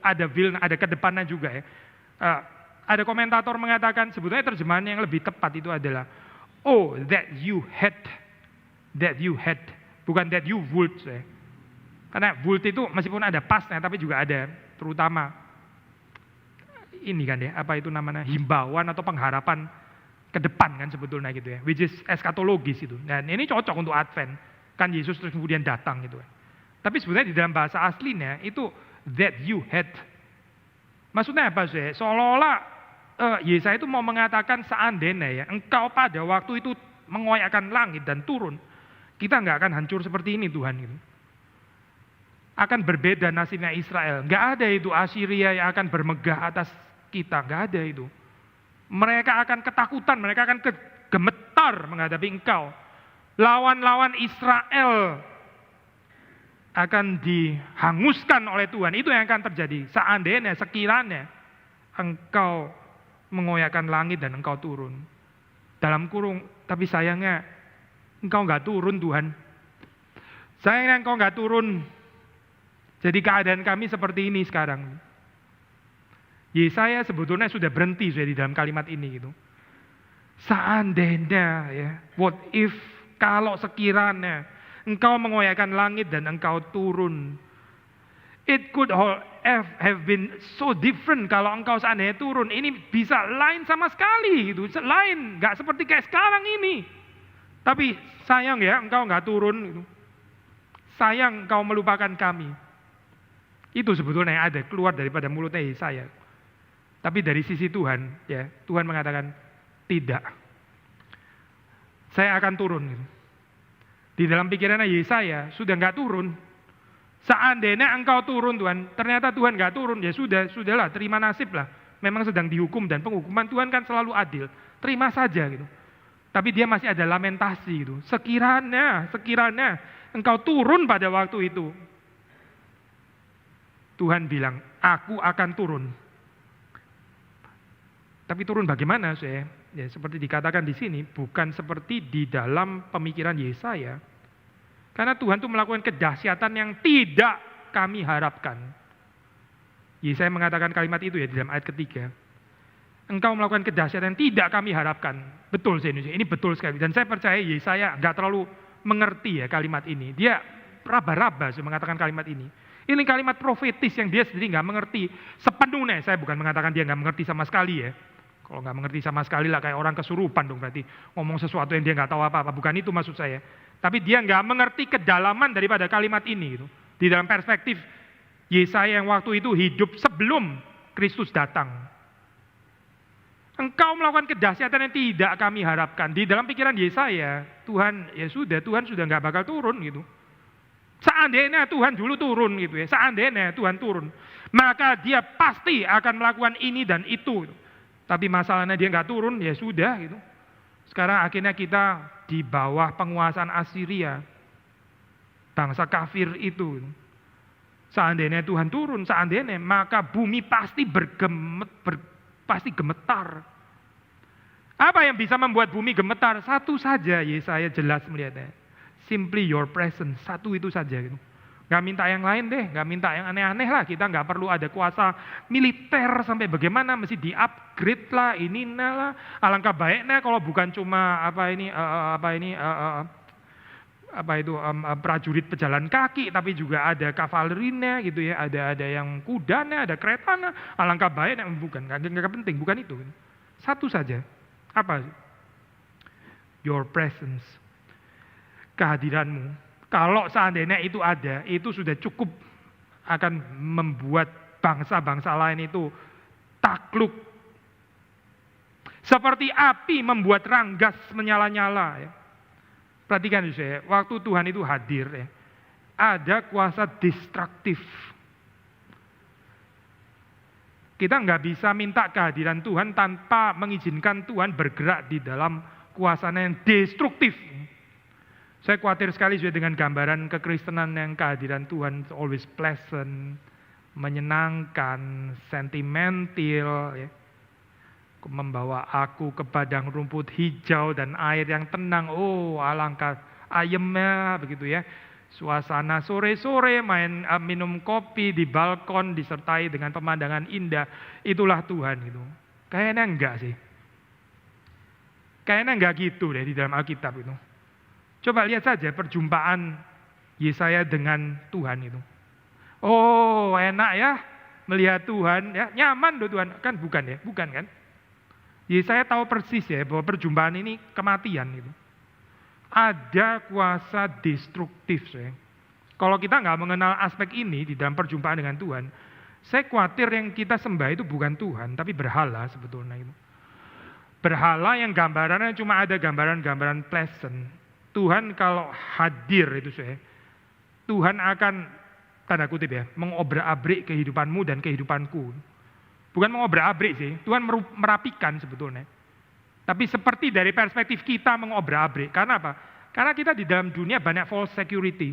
ada will, ada ke depannya juga ya. Ada komentator mengatakan sebetulnya terjemahan yang lebih tepat itu adalah oh that you had, bukan that you would ya. Karena would itu meskipun ada pasnya tapi juga ada terutama ini kan ya, itu namanya himbauan atau pengharapan ke depan kan sebetulnya gitu ya, which is eskatologis itu. Dan ini cocok untuk Advent, kan Yesus terus kemudian datang gitu kan. Tapi sebenarnya di dalam bahasa aslinya itu that you had. Maksudnya apa sih? Seolah-olah Yesaya itu mau mengatakan seandainya ya, engkau pada waktu itu mengoyakkan langit dan turun, kita nggak akan hancur seperti ini Tuhan gitu. Akan berbeda nasibnya Israel. Nggak ada itu Assyria yang akan bermegah atas kita, nggak ada itu. Mereka akan ketakutan, mereka akan gemetar menghadapi engkau. Lawan-lawan Israel akan dihanguskan oleh Tuhan. Itu yang akan terjadi. Seandainya, sekiranya engkau mengoyakkan langit dan engkau turun. Dalam kurung, tapi sayangnya engkau nggak turun Tuhan. Sayangnya engkau nggak turun. Jadi keadaan kami seperti ini sekarang. Yesaya sebetulnya sudah berhenti sudah di dalam kalimat ini gitu. Seandainya ya, what if, kalau sekiranya engkau mengoyakkan langit dan engkau turun. It could have been so different kalau engkau seandainya turun. Ini bisa lain sama sekali gitu. Lain, gak seperti kayak sekarang ini. Tapi sayang ya engkau gak turun gitu. Sayang engkau melupakan kami. Itu sebetulnya yang ada keluar daripada mulutnya Yesaya. Tapi dari sisi Tuhan ya, Tuhan mengatakan tidak. Saya akan turun gitu. Di dalam pikirannya Yesaya sudah nggak turun. Seandainya engkau turun Tuhan, ternyata Tuhan nggak turun, ya sudahlah, terima nasib lah. Memang sedang dihukum dan penghukuman Tuhan kan selalu adil. Terima saja gitu. Tapi dia masih ada lamentasi gitu. Sekiranya engkau turun pada waktu itu. Tuhan bilang, aku akan turun. Tapi turun bagaimana saya? Ya, seperti dikatakan di sini, bukan seperti di dalam pemikiran Yesaya. Karena Tuhan itu melakukan kedahsyatan yang tidak kami harapkan. Yesaya mengatakan kalimat itu ya di dalam ayat ketiga. Engkau melakukan kedahsyatan yang tidak kami harapkan. Betul sih ini betul sekali. Dan saya percaya Yesaya nggak terlalu mengerti ya kalimat ini. Dia raba-raba mengatakan kalimat ini. Ini kalimat profetis yang dia sendiri nggak mengerti sepenuhnya. Saya bukan mengatakan dia nggak mengerti sama sekali ya. Kalau nggak mengerti sama sekali lah kayak orang kesurupan dong berarti ngomong sesuatu yang dia nggak tahu apa-apa. Bukan itu maksud saya. Tapi dia nggak mengerti kedalaman daripada kalimat ini gitu. Di dalam perspektif Yesaya yang waktu itu hidup sebelum Kristus datang. Engkau melakukan kedahsyatan yang tidak kami harapkan. Di dalam pikiran Yesaya, Tuhan sudah nggak bakal turun gitu. Seandainya Tuhan dulu turun gitu ya. Seandainya Tuhan turun, maka dia pasti akan melakukan ini dan itu. Tapi masalahnya dia nggak turun, ya sudah gitu. Sekarang akhirnya kita di bawah penguasaan Assyria, bangsa kafir itu. Seandainya Tuhan turun, seandainya maka bumi pasti pasti gemetar. Apa yang bisa membuat bumi gemetar? Satu saja, Yesaya jelas melihatnya. Simply your presence, satu itu saja gitu. Gak minta yang lain deh, gak minta yang aneh-aneh lah. Kita gak perlu ada kuasa militer sampai bagaimana, mesti di-upgrade lah, lah. Alangkah baiknya kalau bukan cuma prajurit pejalan kaki, tapi juga ada kavalerinya gitu ya, ada yang kudanya, ada keretanya. Alangkah baiknya, bukan, gak penting, bukan itu. Satu saja, apa? Your presence, kehadiranmu. Kalau seandainya itu ada, itu sudah cukup akan membuat bangsa-bangsa lain itu takluk. Seperti api membuat ranggas menyala-nyala. Ya. Perhatikan ya, waktu Tuhan itu hadir, ya, ada kuasa destruktif. Kita nggak bisa minta kehadiran Tuhan tanpa mengizinkan Tuhan bergerak di dalam kuasanya yang destruktif. Saya khawatir sekali juga dengan gambaran kekristenan yang kehadiran Tuhan always pleasant, menyenangkan, sentimental, ya. Membawa aku ke padang rumput hijau dan air yang tenang. Oh, alangkah ayemnya begitu ya. Suasana sore-sore minum kopi di balkon disertai dengan pemandangan indah. Itulah Tuhan gitu. Kayaknya enggak sih. Kayaknya enggak gitu deh di dalam Alkitab itu. Coba lihat saja perjumpaan Yesaya dengan Tuhan itu. Oh, enak ya melihat Tuhan ya, nyaman loh Tuhan. Kan bukan ya, bukan kan? Yesaya tahu persis ya bahwa perjumpaan ini kematian itu. Ada kuasa destruktif. Kalau kita nggak mengenal aspek ini di dalam perjumpaan dengan Tuhan, saya khawatir yang kita sembah itu bukan Tuhan, tapi berhala sebetulnya itu. Berhala yang gambarannya cuma ada gambaran-gambaran pleasant. Tuhan kalau hadir itu Tuhan akan tanda kutip ya, mengobrak-abrik kehidupanmu dan kehidupanku. Bukan mengobrak-abrik sih, Tuhan merapikan sebetulnya. Tapi seperti dari perspektif kita mengobrak-abrik. Karena apa? Karena kita di dalam dunia banyak false security.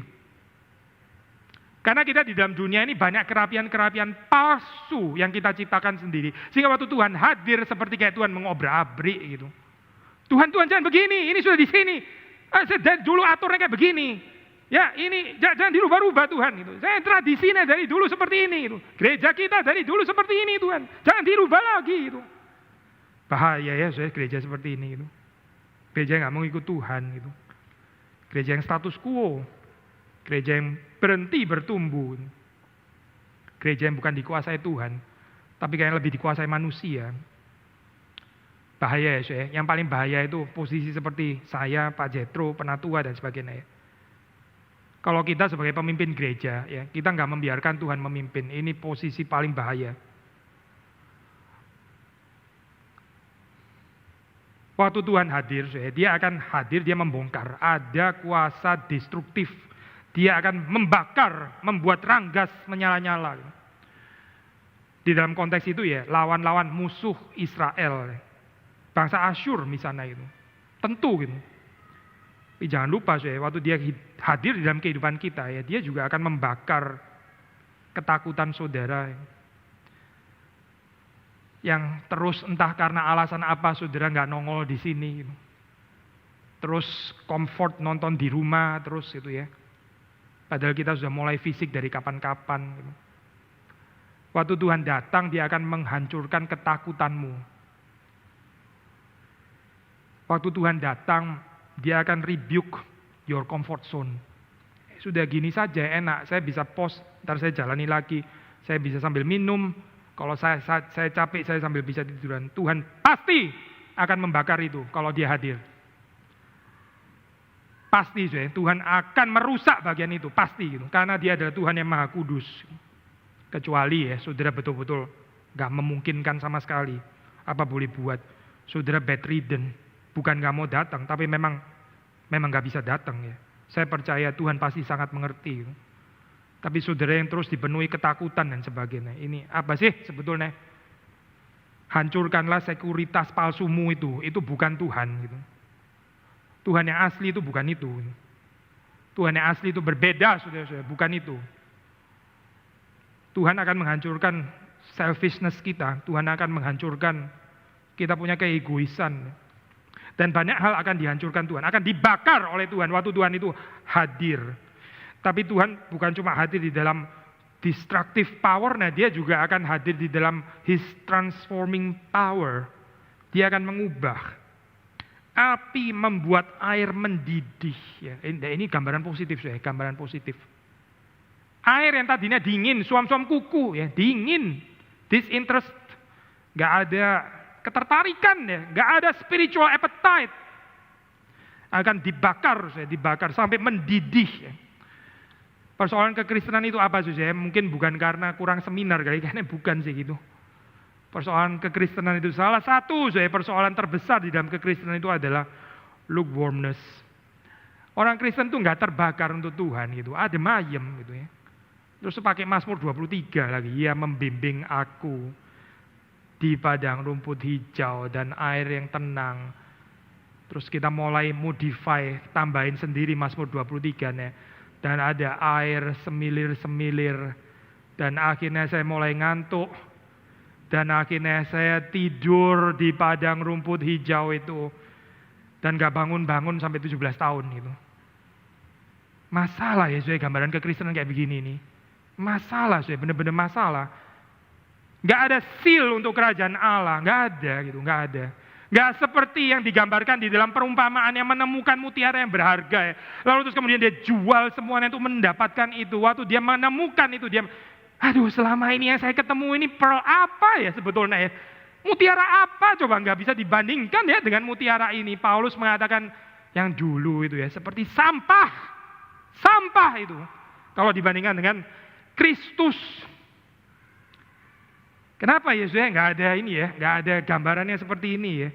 Karena kita di dalam dunia ini banyak kerapian-kerapian palsu yang kita ciptakan sendiri. Sehingga waktu Tuhan hadir seperti kayak Tuhan mengobrak-abrik gitu. Tuhan jangan begini, ini sudah di sini. Dulu aturnya kayak begini. Ya ini jangan dirubah-rubah Tuhan gitu. Saya tradisinya dari dulu seperti ini gitu. Gereja kita dari dulu seperti ini Tuhan. Jangan dirubah lagi gitu. Bahaya ya saya gereja seperti ini gitu. Gereja nggak mau ikut Tuhan gitu. Gereja yang status quo. Gereja yang berhenti bertumbuh. Gereja yang bukan dikuasai Tuhan, tapi kayak lebih dikuasai manusia. Bahaya ya saya. Yang paling bahaya itu posisi seperti saya, Pak Jetro, penatua dan sebagainya. Kalau kita sebagai pemimpin gereja, ya kita nggak membiarkan Tuhan memimpin. Ini posisi paling bahaya. Waktu Tuhan hadir, dia akan hadir, dia membongkar. Ada kuasa destruktif. Dia akan membakar, membuat ranggas menyala-nyala. Di dalam konteks itu ya, lawan-lawan musuh Israel. Bangsa Asyur misalnya itu. Tentu gitu. Tapi jangan lupa waktu dia hadir di dalam kehidupan kita ya, dia juga akan membakar ketakutan saudara. Yang terus entah karena alasan apa saudara nggak nongol di sini. Gitu. Terus comfort nonton di rumah terus gitu ya. Padahal kita sudah mulai fisik dari kapan-kapan. Gitu. Waktu Tuhan datang dia akan menghancurkan ketakutanmu. Waktu Tuhan datang dia akan rebuke your comfort zone. Sudah gini saja enak, saya bisa pause, ntar saya jalani lagi. Saya bisa sambil minum, kalau saya capek saya sambil bisa tiduran. Tuhan pasti akan membakar itu kalau dia hadir. Pasti Tuhan akan merusak bagian itu, pasti gitu. Karena dia adalah Tuhan yang Maha Kudus. Kecuali ya saudara betul-betul gak memungkinkan sama sekali. Apa boleh buat, saudara bedridden. Bukan gak mau datang, tapi memang gak bisa datang ya. Saya percaya Tuhan pasti sangat mengerti. Tapi saudara yang terus dipenuhi ketakutan dan sebagainya. Ini apa sih sebetulnya? Hancurkanlah sekuritas palsumu itu bukan Tuhan. Gitu. Tuhan yang asli itu bukan itu. Tuhan yang asli itu berbeda saudara-saudara, bukan itu. Tuhan akan menghancurkan selfishness kita. Tuhan akan menghancurkan kita punya keegoisan. Dan banyak hal akan dihancurkan Tuhan, akan dibakar oleh Tuhan waktu Tuhan itu hadir. Tapi Tuhan bukan cuma hadir di dalam destructive power, nah dia juga akan hadir di dalam His transforming power. Dia akan mengubah. Api membuat air mendidih. Ya, ini gambaran positif, gambaran positif. Air yang tadinya dingin, suam-suam kuku, ya dingin, disinterest, nggak ada ketertarikan ya, nggak ada spiritual appetite, akan dibakar sampai mendidih. Ya. Persoalan kekristenan itu apa sih? Mungkin bukan karena kurang seminar kali, karena bukan sih gitu. Persoalan kekristenan itu salah satu, persoalan terbesar di dalam kekristenan itu adalah lukewarmness. Orang Kristen tuh nggak terbakar untuk Tuhan gitu, adem ayem gitu ya. Terus pakai Mazmur 23 lagi, Ia membimbing aku di padang rumput hijau dan air yang tenang. Terus kita mulai modify, tambahin sendiri Mazmur 23 nih. Dan ada air semilir-semilir. Dan akhirnya saya mulai ngantuk. Dan akhirnya saya tidur di padang rumput hijau itu. Dan gak bangun-bangun sampai 17 tahun gitu. Masalah ya saya gambaran kekristenan kayak begini nih. Masalah saya, benar-benar masalah. Gak ada seal untuk kerajaan Allah, gak ada gitu, gak ada. Gak seperti yang digambarkan di dalam perumpamaan yang menemukan mutiara yang berharga ya. Lalu terus kemudian dia jual semuanya untuk mendapatkan itu. Waktu dia menemukan itu, dia, aduh selama ini yang saya ketemu ini pearl apa ya sebetulnya ya. Mutiara apa coba, gak bisa dibandingkan ya dengan mutiara ini. Paulus mengatakan yang dulu itu ya seperti sampah. Sampah itu. Kalau dibandingkan dengan Kristus. Kenapa Yesus ya nggak ada ini ya, nggak ada gambarannya seperti ini ya.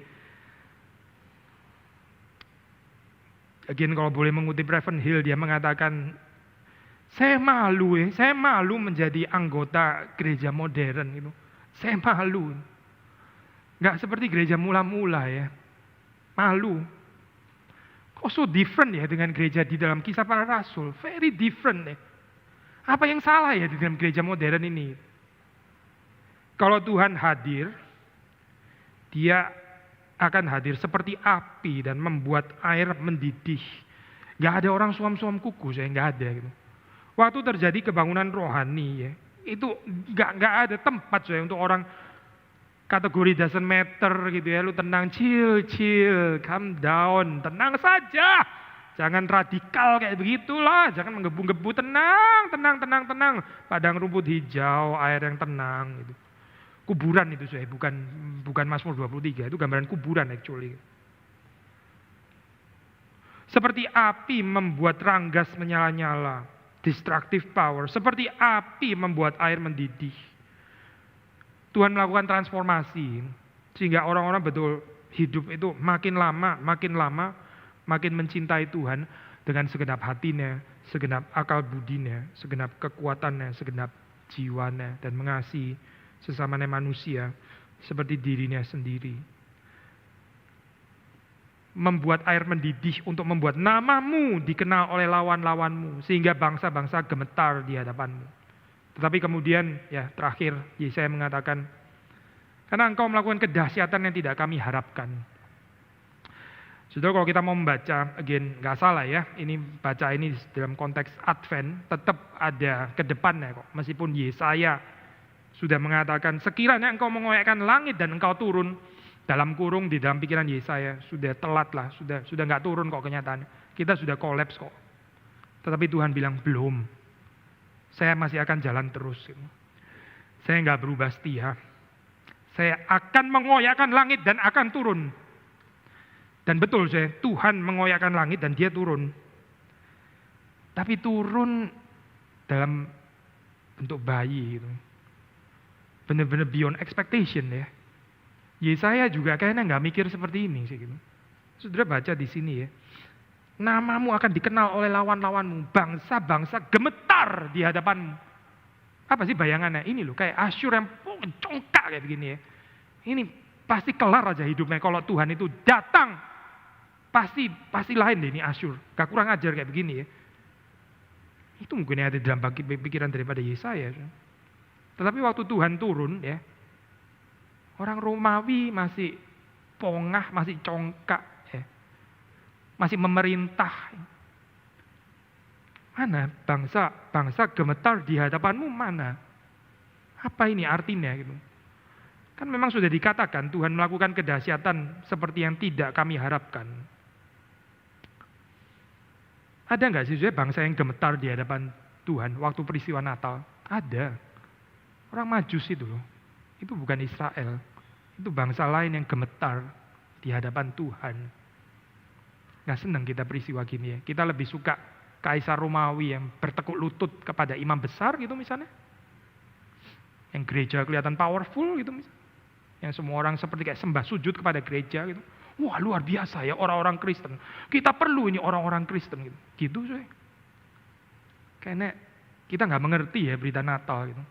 Again kalau boleh mengutip Reverend Hill, dia mengatakan, saya malu menjadi anggota gereja modern itu. Saya malu. Nggak seperti gereja mula-mula ya. Malu. Kok so different ya dengan gereja di dalam Kisah Para Rasul? Very different ya. Apa yang salah ya di dalam gereja modern ini? Kalau Tuhan hadir, dia akan hadir seperti api dan membuat air mendidih. Gak ada orang suam-suam kuku, saya gak ada gitu. Waktu terjadi kebangunan rohani ya, itu gak ada tempat saya untuk orang kategori doesn't matter gitu ya. Lu tenang, chill, calm down, tenang saja. Jangan radikal kayak begitulah, jangan menggebu-gebu, tenang. Padang rumput hijau, air yang tenang gitu. Kuburan itu saya, bukan Mazmur 23, itu gambaran kuburan actually. Seperti api membuat ranggas menyala-nyala, destructive power. Seperti api membuat air mendidih. Tuhan melakukan transformasi, sehingga orang-orang betul hidup itu makin lama, makin mencintai Tuhan dengan segenap hatinya, segenap akal budinya, segenap kekuatannya, segenap jiwanya, dan mengasihi sesamanya manusia seperti dirinya sendiri. Membuat air mendidih untuk membuat namamu dikenal oleh lawan-lawanmu sehingga bangsa-bangsa gemetar di hadapanmu. Tetapi kemudian ya terakhir Yesaya mengatakan, karena engkau melakukan kedahsyatan yang tidak kami harapkan. Saudara, kalau kita mau membaca, again gak salah ya, ini baca ini dalam konteks Advent tetap ada ke depannya kok. Meskipun Yesaya sudah mengatakan, sekiranya engkau mengoyakkan langit dan engkau turun, dalam kurung di dalam pikiran Yesaya, sudah telat lah, sudah nggak turun kok kenyataannya. Kita sudah kolaps kok. Tetapi Tuhan bilang, belum. Saya masih akan jalan terus. Saya nggak berubah setia. Saya akan mengoyakkan langit dan akan turun. Dan betul Tuhan mengoyakkan langit dan dia turun. Tapi turun dalam bentuk bayi gitu. Benar-benar beyond expectation ya. Yesaya juga kayaknya nggak mikir seperti ini sih gitu. Saudara baca di sini ya. Namamu akan dikenal oleh lawan-lawanmu, bangsa-bangsa gemetar di hadapanmu. Apa sih bayangannya? Ini loh kayak Asyur yang congkak kayak begini ya. Ini pasti kelar aja hidupnya kalau Tuhan itu datang. Pasti lain deh ini Asyur. Gak kurang ajar kayak begini ya. Itu mungkin ada dalam pikiran daripada Yesaya. Tetapi waktu Tuhan turun ya, orang Romawi masih pongah, masih congkak, ya, masih memerintah. Mana bangsa gemetar di hadapanmu mana? Apa ini artinya gitu? Kan memang sudah dikatakan Tuhan melakukan kedahsyatan seperti yang tidak kami harapkan. Ada nggak sih bangsa yang gemetar di hadapan Tuhan waktu peristiwa Natal? Ada. Orang Majus itu bukan Israel. Itu bangsa lain yang gemetar di hadapan Tuhan. Gak senang kita peristiwa gini ya. Kita lebih suka Kaisar Romawi yang bertekuk lutut kepada imam besar gitu misalnya. Yang gereja kelihatan powerful gitu misalnya. Yang semua orang seperti kayak sembah sujud kepada gereja gitu. Wah, luar biasa ya orang-orang Kristen. Kita perlu ini orang-orang Kristen gitu. Gitu sih. Kayaknya kita nggak mengerti ya berita Natal gitu.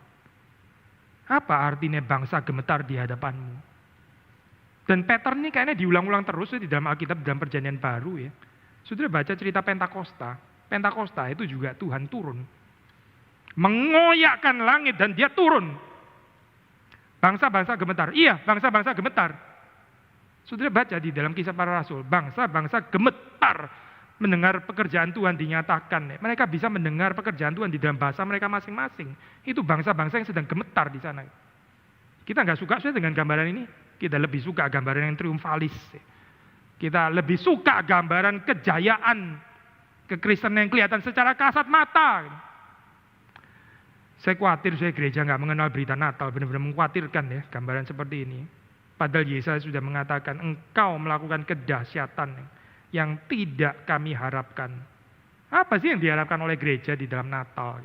Apa artinya bangsa gemetar di hadapanmu? Dan pattern ini kayaknya diulang-ulang terus ya di dalam Alkitab, dalam Perjanjian Baru ya. Sudah baca cerita Pentakosta. Pentakosta itu juga Tuhan turun. Mengoyakkan langit dan dia turun. Bangsa-bangsa gemetar. Iya, bangsa-bangsa gemetar. Sudah baca di dalam Kisah Para Rasul. Bangsa-bangsa gemetar mendengar pekerjaan Tuhan dinyatakan. Mereka bisa mendengar pekerjaan Tuhan di dalam bahasa mereka masing-masing. Itu bangsa-bangsa yang sedang gemetar di sana. Kita nggak suka dengan gambaran ini. Kita lebih suka gambaran yang triumfalis. Kita lebih suka gambaran kejayaan kekristenan yang kelihatan secara kasat mata. Saya khawatir gereja nggak mengenal berita Natal, benar-benar mengkhawatirkan ya gambaran seperti ini. Padahal Yesaya sudah mengatakan, engkau melakukan kedahsyatan yang tidak kami harapkan. Apa sih yang diharapkan oleh gereja di dalam Natal?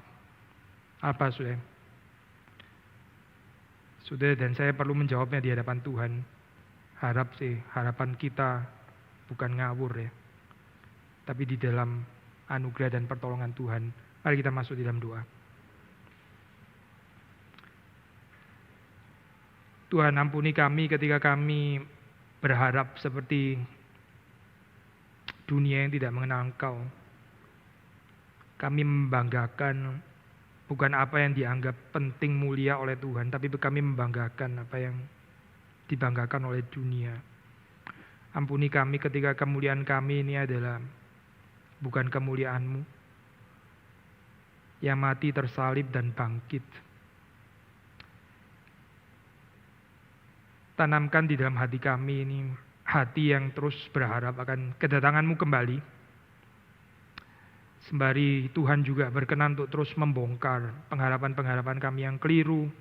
Apa sudah? Sudah, dan saya perlu menjawabnya di hadapan Tuhan. Harapan kita bukan ngawur ya. Tapi di dalam anugerah dan pertolongan Tuhan. Mari kita masuk di dalam doa. Tuhan, ampuni kami ketika kami berharap seperti dunia yang tidak mengenal Engkau. Kami membanggakan bukan apa yang dianggap penting mulia oleh Tuhan, tapi kami membanggakan apa yang dibanggakan oleh dunia. Ampuni kami ketika kemuliaan kami ini adalah bukan kemuliaan-Mu yang mati, tersalib, dan bangkit. Tanamkan di dalam hati kami ini hati yang terus berharap akan kedatangan-Mu kembali. Sembari Tuhan juga berkenan untuk terus membongkar pengharapan-pengharapan kami yang keliru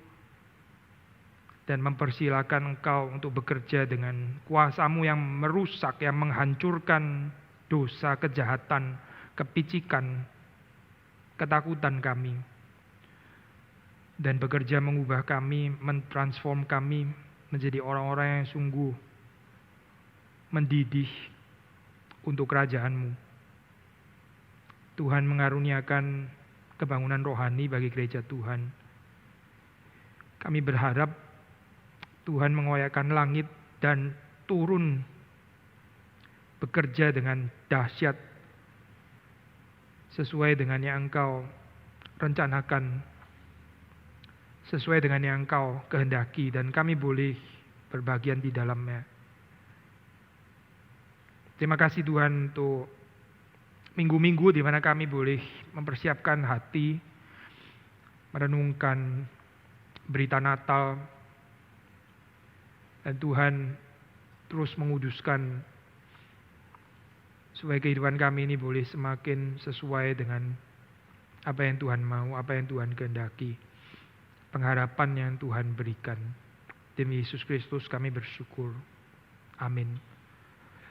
dan mempersilakan Engkau untuk bekerja dengan kuasa-Mu yang merusak, yang menghancurkan dosa, kejahatan, kepicikan, ketakutan kami, dan bekerja mengubah kami, mentransform kami menjadi orang-orang yang sungguh mendidih untuk kerajaan-Mu. Tuhan mengaruniakan kebangunan rohani bagi gereja Tuhan. Kami berharap Tuhan mengoyakkan langit dan turun bekerja dengan dahsyat sesuai dengan yang Engkau rencanakan, sesuai dengan yang Engkau kehendaki, dan kami boleh berbagian di dalamnya. Terima kasih Tuhan untuk minggu-minggu di mana kami boleh mempersiapkan hati, merenungkan berita Natal, dan Tuhan terus menguduskan supaya kehidupan kami ini boleh semakin sesuai dengan apa yang Tuhan mau, apa yang Tuhan kehendaki, pengharapan yang Tuhan berikan. Demi Yesus Kristus kami bersyukur. Amin.